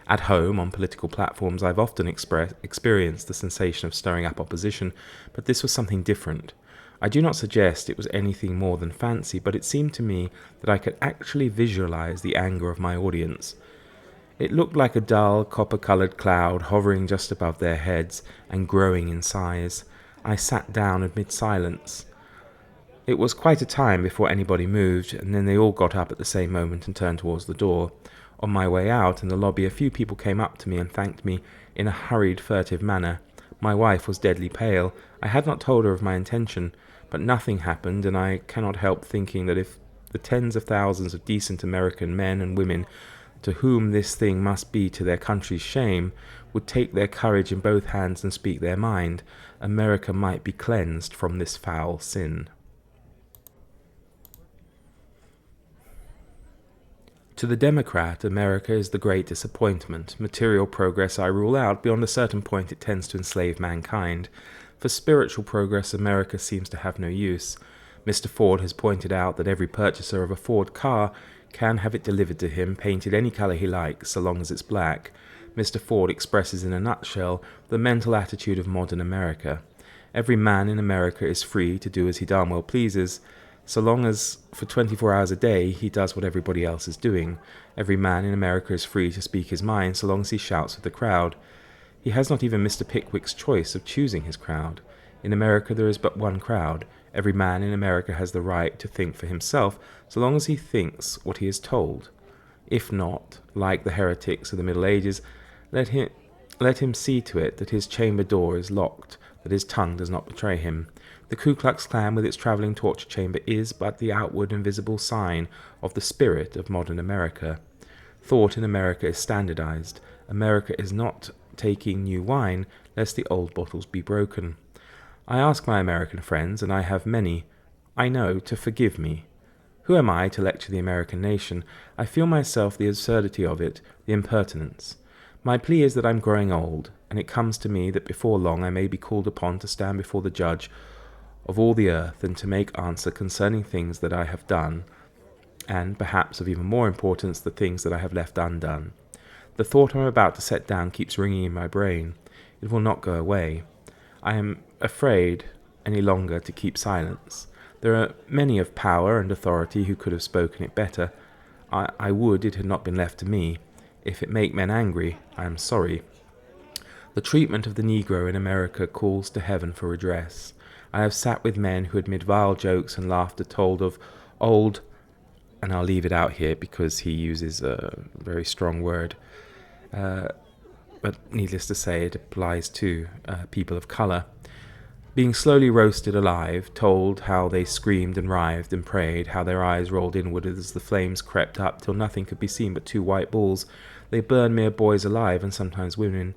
At home, on political platforms, I've often experienced the sensation of stirring up opposition, but this was something different. I do not suggest it was anything more than fancy, but it seemed to me that I could actually visualize the anger of my audience. It looked like a dull, copper-colored cloud hovering just above their heads and growing in size. I sat down amid silence. It was quite a time before anybody moved, and then they all got up at the same moment and turned towards the door. On my way out in the lobby, a few people came up to me and thanked me in a hurried, furtive manner. My wife was deadly pale. I had not told her of my intention, but nothing happened, and I cannot help thinking that if the tens of thousands of decent American men and women to whom this thing must be to their country's shame would take their courage in both hands and speak their mind, America might be cleansed from this foul sin. To the Democrat, America is the great disappointment. Material progress I rule out. Beyond a certain point it tends to enslave mankind. For spiritual progress, America seems to have no use. Mr. Ford has pointed out that every purchaser of a Ford car can have it delivered to him, painted any color he likes, so long as it's black. Mr. Ford expresses in a nutshell the mental attitude of modern America. Every man in America is free to do as he darn well pleases, so long as for 24 hours a day he does what everybody else is doing. Every man in America is free to speak his mind so long as he shouts with the crowd. He has not even Mr. Pickwick's choice of choosing his crowd. In America there is but one crowd. Every man in America has the right to think for himself so long as he thinks what he is told. If not, like the heretics of the Middle Ages, let Let him see to it that his chamber door is locked, that his tongue does not betray him. The Ku Klux Klan with its travelling torture chamber is but the outward and visible sign of the spirit of modern America. Thought in America is standardized. America is not taking new wine, lest the old bottles be broken. I ask my American friends, and I have many, I know, to forgive me. Who am I to lecture the American nation? I feel myself the absurdity of it, the impertinence. My plea is that I'm growing old, and it comes to me that before long I may be called upon to stand before the judge of all the earth and to make answer concerning things that I have done, and, perhaps of even more importance, the things that I have left undone. The thought I'm about to set down keeps ringing in my brain. It will not go away. I am afraid any longer to keep silence. There are many of power and authority who could have spoken it better. I would it had not been left to me. If it make men angry, I am sorry. The treatment of the Negro in America calls to heaven for redress. I have sat with men who amid vile jokes and laughter told of old, and I'll leave it out here because he uses a very strong word, but needless to say it applies to people of colour, being slowly roasted alive, told how they screamed and writhed and prayed, how their eyes rolled inward as the flames crept up till nothing could be seen but two white balls. They burn mere boys alive, and sometimes women.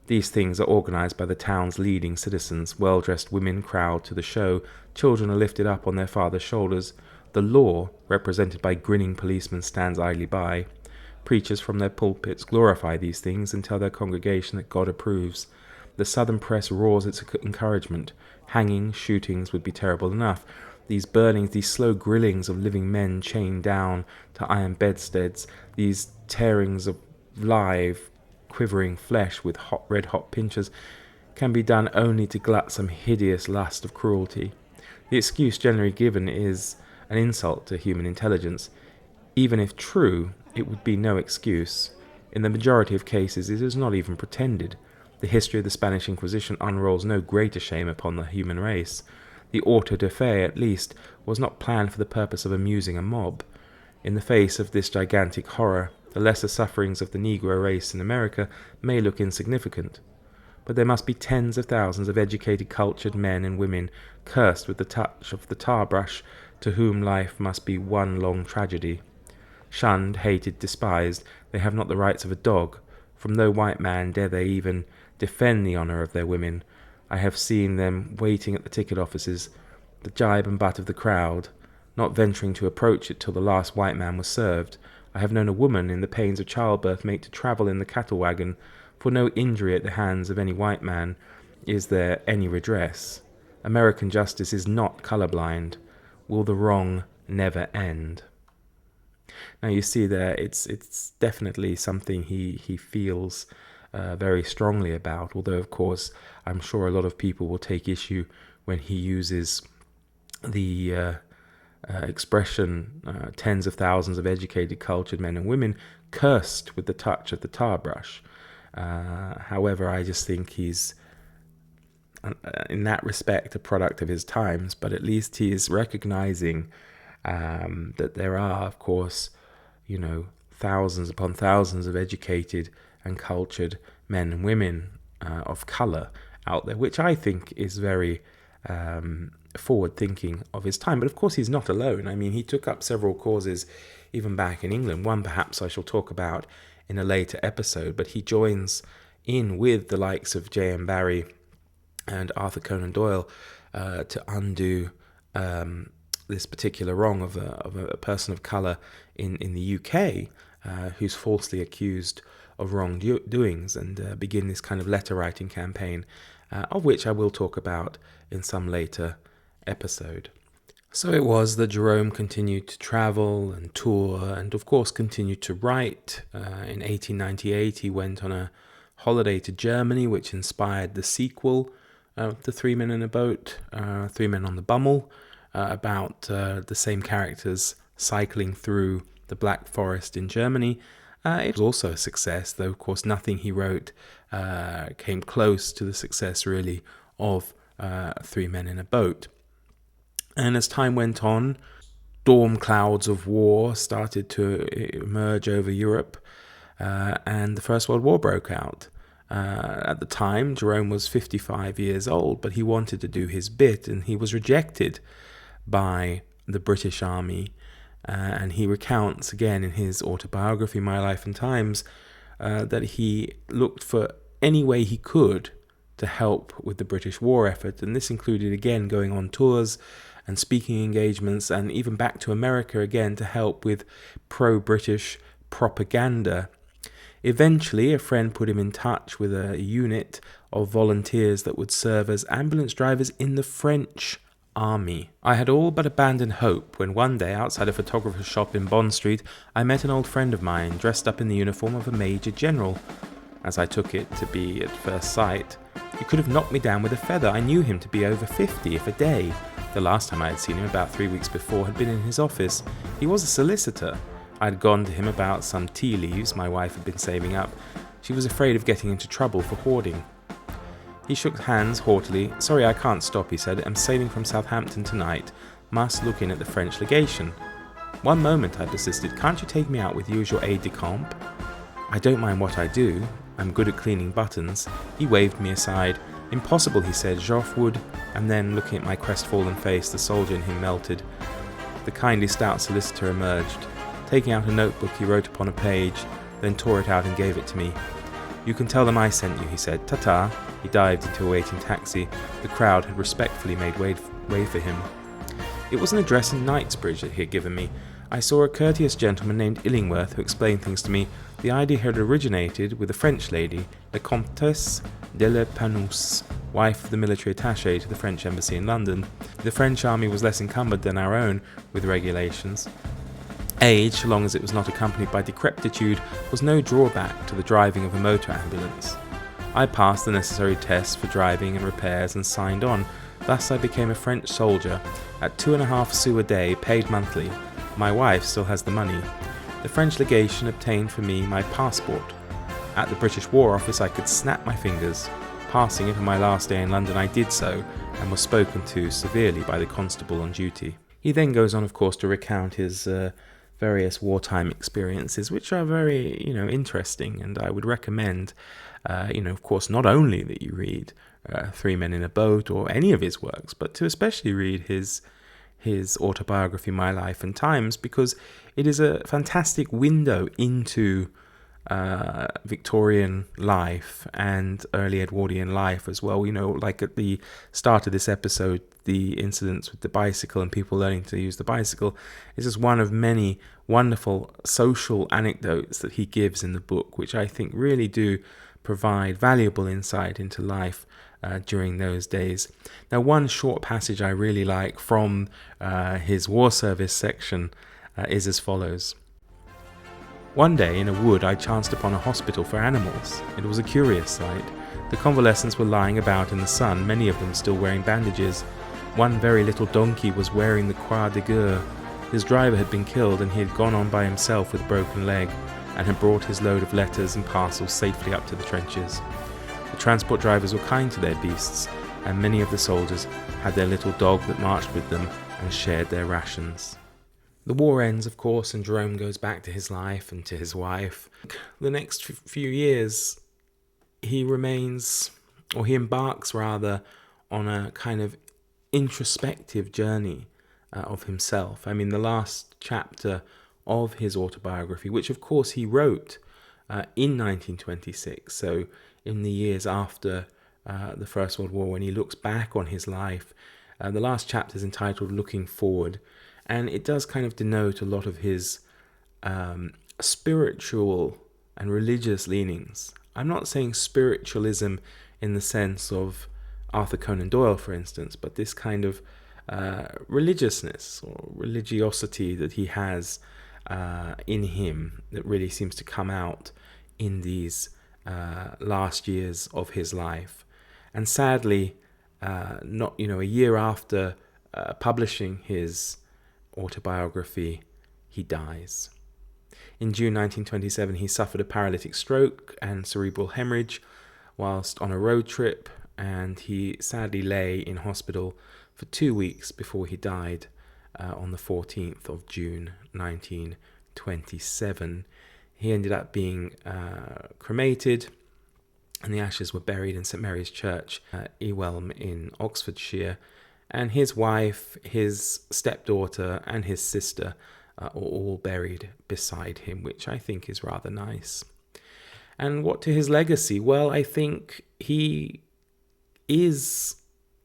These things are organised by the town's leading citizens. Well-dressed women crowd to the show. Children are lifted up on their father's shoulders. The law, represented by grinning policemen, stands idly by. Preachers from their pulpits glorify these things and tell their congregation that God approves. The southern press roars its encouragement. Hangings, shootings would be terrible enough. These burnings, these slow grillings of living men chained down to iron bedsteads, these tearings of live, quivering flesh with red-hot pincers, can be done only to glut some hideous lust of cruelty. The excuse generally given is an insult to human intelligence. Even if true, it would be no excuse. In the majority of cases, it is not even pretended. The history of the Spanish Inquisition unrolls no greater shame upon the human race. The auto de fe, at least, was not planned for the purpose of amusing a mob. In the face of this gigantic horror, the lesser sufferings of the Negro race in America may look insignificant. But there must be tens of thousands of educated, cultured men and women cursed with the touch of the tar-brush, to whom life must be one long tragedy. Shunned, hated, despised, they have not the rights of a dog. From no white man dare they even defend the honour of their women. I have seen them waiting at the ticket offices, the jibe and butt of the crowd, not venturing to approach it till the last white man was served. I have known a woman in the pains of childbirth make to travel in the cattle wagon. For no injury at the hands of any white man is there any redress. American justice is not colourblind. Will the wrong never end? Now you see there, it's definitely something he feels very strongly about, although of course I'm sure a lot of people will take issue when he uses the expression tens of thousands of educated, cultured men and women cursed with the touch of the tar brush. However, I just think he's in that respect a product of his times, but at least he is recognizing that there are, of course, thousands upon thousands of educated and cultured men and women of colour out there, which I think is very forward-thinking of his time. But of course he's not alone. I mean, he took up several causes even back in England. One perhaps I shall talk about in a later episode, but he joins in with the likes of J.M. Barrie and Arthur Conan Doyle to undo this particular wrong of a person of colour in the UK who's falsely accused of wrongdoings, and begin this kind of letter-writing campaign, of which I will talk about in some later episode. So it was that Jerome continued to travel and tour, and of course continued to write. In 1898 he went on a holiday to Germany, which inspired the sequel to Three Men in a Boat, Three Men on the Bummel, about the same characters cycling through the Black Forest in Germany. It was also a success, though of course nothing he wrote came close to the success really of Three Men in a Boat. And as time went on, storm clouds of war started to emerge over Europe, and the First World War broke out. At the time, Jerome was 55 years old, but he wanted to do his bit, and he was rejected by the British Army. And he recounts again in his autobiography, My Life and Times, that he looked for any way he could to help with the British war effort. And this included, again, going on tours and speaking engagements, and even back to America again to help with pro-British propaganda. Eventually, a friend put him in touch with a unit of volunteers that would serve as ambulance drivers in the French Army. I had all but abandoned hope when one day, outside a photographer's shop in Bond Street, I met an old friend of mine dressed up in the uniform of a major general. As I took it to be at first sight, he could have knocked me down with a feather. I knew him to be over 50, if a day. The last time I had seen him, about 3 weeks before, had been in his office. He was a solicitor. I had gone to him about some tea leaves my wife had been saving up. She was afraid of getting into trouble for hoarding. He shook hands haughtily. "Sorry, I can't stop," he said. "I'm sailing from Southampton tonight. Must look in at the French legation." "One moment," I persisted. "Can't you take me out with you as your aide-de-camp?" "I don't mind what I do. I'm good at cleaning buttons." He waved me aside. "Impossible," he said. "Joffre would..." And then, looking at my crestfallen face, the soldier in him melted. The kindly stout solicitor emerged. Taking out a notebook, he wrote upon a page, then tore it out and gave it to me. "You can tell them I sent you," he said. "Ta-ta." He dived into a waiting taxi. The crowd had respectfully made way for him. It was an address in Knightsbridge that he had given me. I saw a courteous gentleman named Illingworth who explained things to me. The idea had originated with a French lady, la Comtesse de la Panousse, wife of the military attaché to the French embassy in London. The French army was less encumbered than our own with regulations. Age, so long as it was not accompanied by decrepitude, was no drawback to the driving of a motor ambulance. I passed the necessary tests for driving and repairs and signed on. Thus I became a French soldier at 2.5 sous a day, paid monthly. My wife still has the money. The French legation obtained for me my passport. At the British War Office I could snap my fingers. Passing it on my last day in London, I did so, and was spoken to severely by the constable on duty. He then goes on, of course, to recount his various wartime experiences, which are very, interesting, and I would recommend, of course, not only that you read Three Men in a Boat or any of his works, but to especially read his autobiography, My Life and Times, because it is a fantastic window into Victorian life and early Edwardian life as well. Like at the start of this episode, the incidents with the bicycle and people learning to use the bicycle is just one of many wonderful social anecdotes that he gives in the book, which I think really do provide valuable insight into life during those days. Now, one short passage I really like from his war service section is as follows. "One day in a wood I chanced upon a hospital for animals. It was a curious sight. The convalescents were lying about in the sun, many of them still wearing bandages. One very little donkey was wearing the croix de guerre. His driver had been killed, and he had gone on by himself with a broken leg, and had brought his load of letters and parcels safely up to the trenches. The transport drivers were kind to their beasts, and many of the soldiers had their little dog that marched with them and shared their rations." The war ends, of course, and Jerome goes back to his life and to his wife. The next few years, he embarks rather on a kind of introspective journey of himself. I mean, the last chapter of his autobiography, which of course he wrote in 1926, so in the years after the First World War, when he looks back on his life, the last chapter is entitled Looking Forward. And it does kind of denote a lot of his spiritual and religious leanings. I'm not saying spiritualism in the sense of Arthur Conan Doyle, for instance, but this kind of religiousness or religiosity that he has in him that really seems to come out in these last years of his life. And sadly, not a year after publishing his autobiography, he dies. In June 1927, he suffered a paralytic stroke and cerebral hemorrhage whilst on a road trip, and he sadly lay in hospital for 2 weeks before he died on the 14th of June 1927. He ended up being cremated and the ashes were buried in St Mary's Church, Ewelme in Oxfordshire. And his wife, his stepdaughter, and his sister are all buried beside him, which I think is rather nice. And what to his legacy? Well, I think he is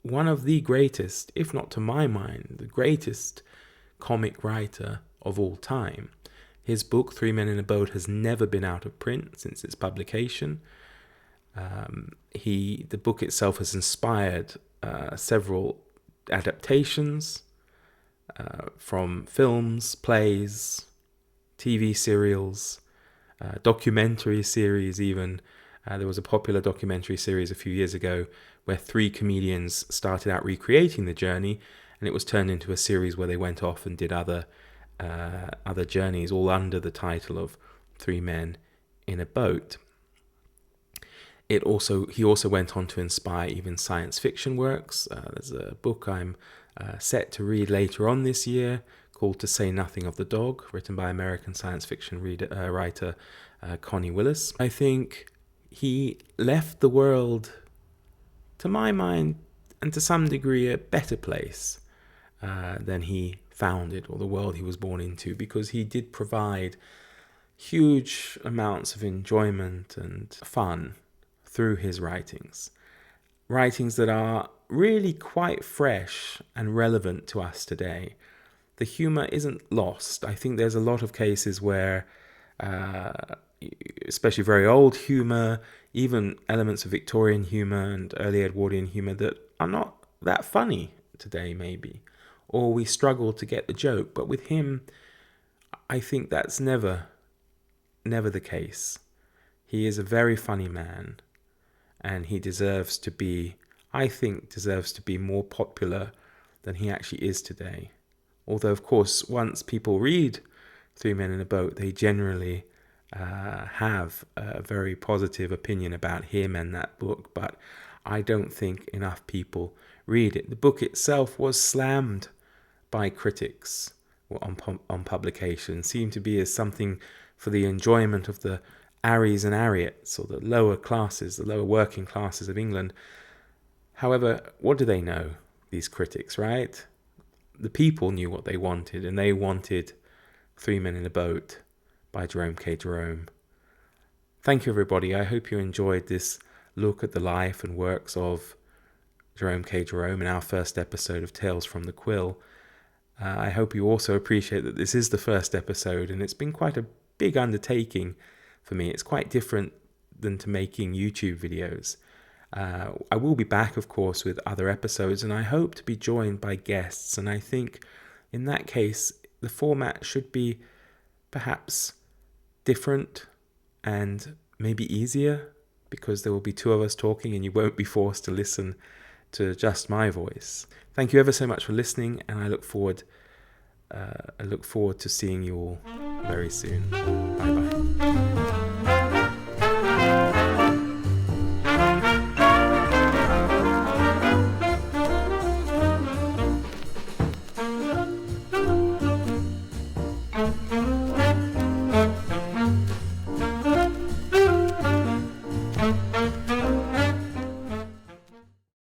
one of the greatest, if not to my mind, the greatest comic writer of all time. His book, Three Men in a Boat, has never been out of print since its publication. The book itself has inspired several adaptations from films, plays, TV serials, documentary series even. There was a popular documentary series a few years ago where 3 comedians started out recreating the journey, and it was turned into a series where they went off and did other journeys, all under the title of Three Men in a Boat. He also went on to inspire even science fiction works. There's a book I'm set to read later on this year called To Say Nothing of the Dog, written by American science fiction writer Connie Willis. I think he left the world, to my mind, and to some degree, a better place than he found it, or the world he was born into, because he did provide huge amounts of enjoyment and fun through his writings that are really quite fresh and relevant to us today. The humour isn't lost. I think there's a lot of cases where, especially very old humour, even elements of Victorian humour and early Edwardian humour that are not that funny today maybe, or we struggle to get the joke. But with him, I think that's never the case. He is a very funny man, and he deserves to be more popular than he actually is today. Although, of course, once people read Three Men in a Boat, they generally have a very positive opinion about him and that book, but I don't think enough people read it. The book itself was slammed by critics on publication, seemed to be as something for the enjoyment of the Aries and Ariettes, or the lower classes, the lower working classes of England. However, what do they know, these critics, right? The people knew what they wanted, and they wanted Three Men in a Boat by Jerome K. Jerome. Thank you, everybody. I hope you enjoyed this look at the life and works of Jerome K. Jerome in our first episode of Tales from the Quill. I hope you also appreciate that this is the first episode, and it's been quite a big undertaking for me. It's quite different than to making YouTube videos. I will be back, of course, with other episodes, and I hope to be joined by guests. And I think in that case, the format should be perhaps different and maybe easier, because there will be 2 of us talking and you won't be forced to listen to just my voice. Thank you ever so much for listening, and I look forward to seeing you all very soon. Bye bye.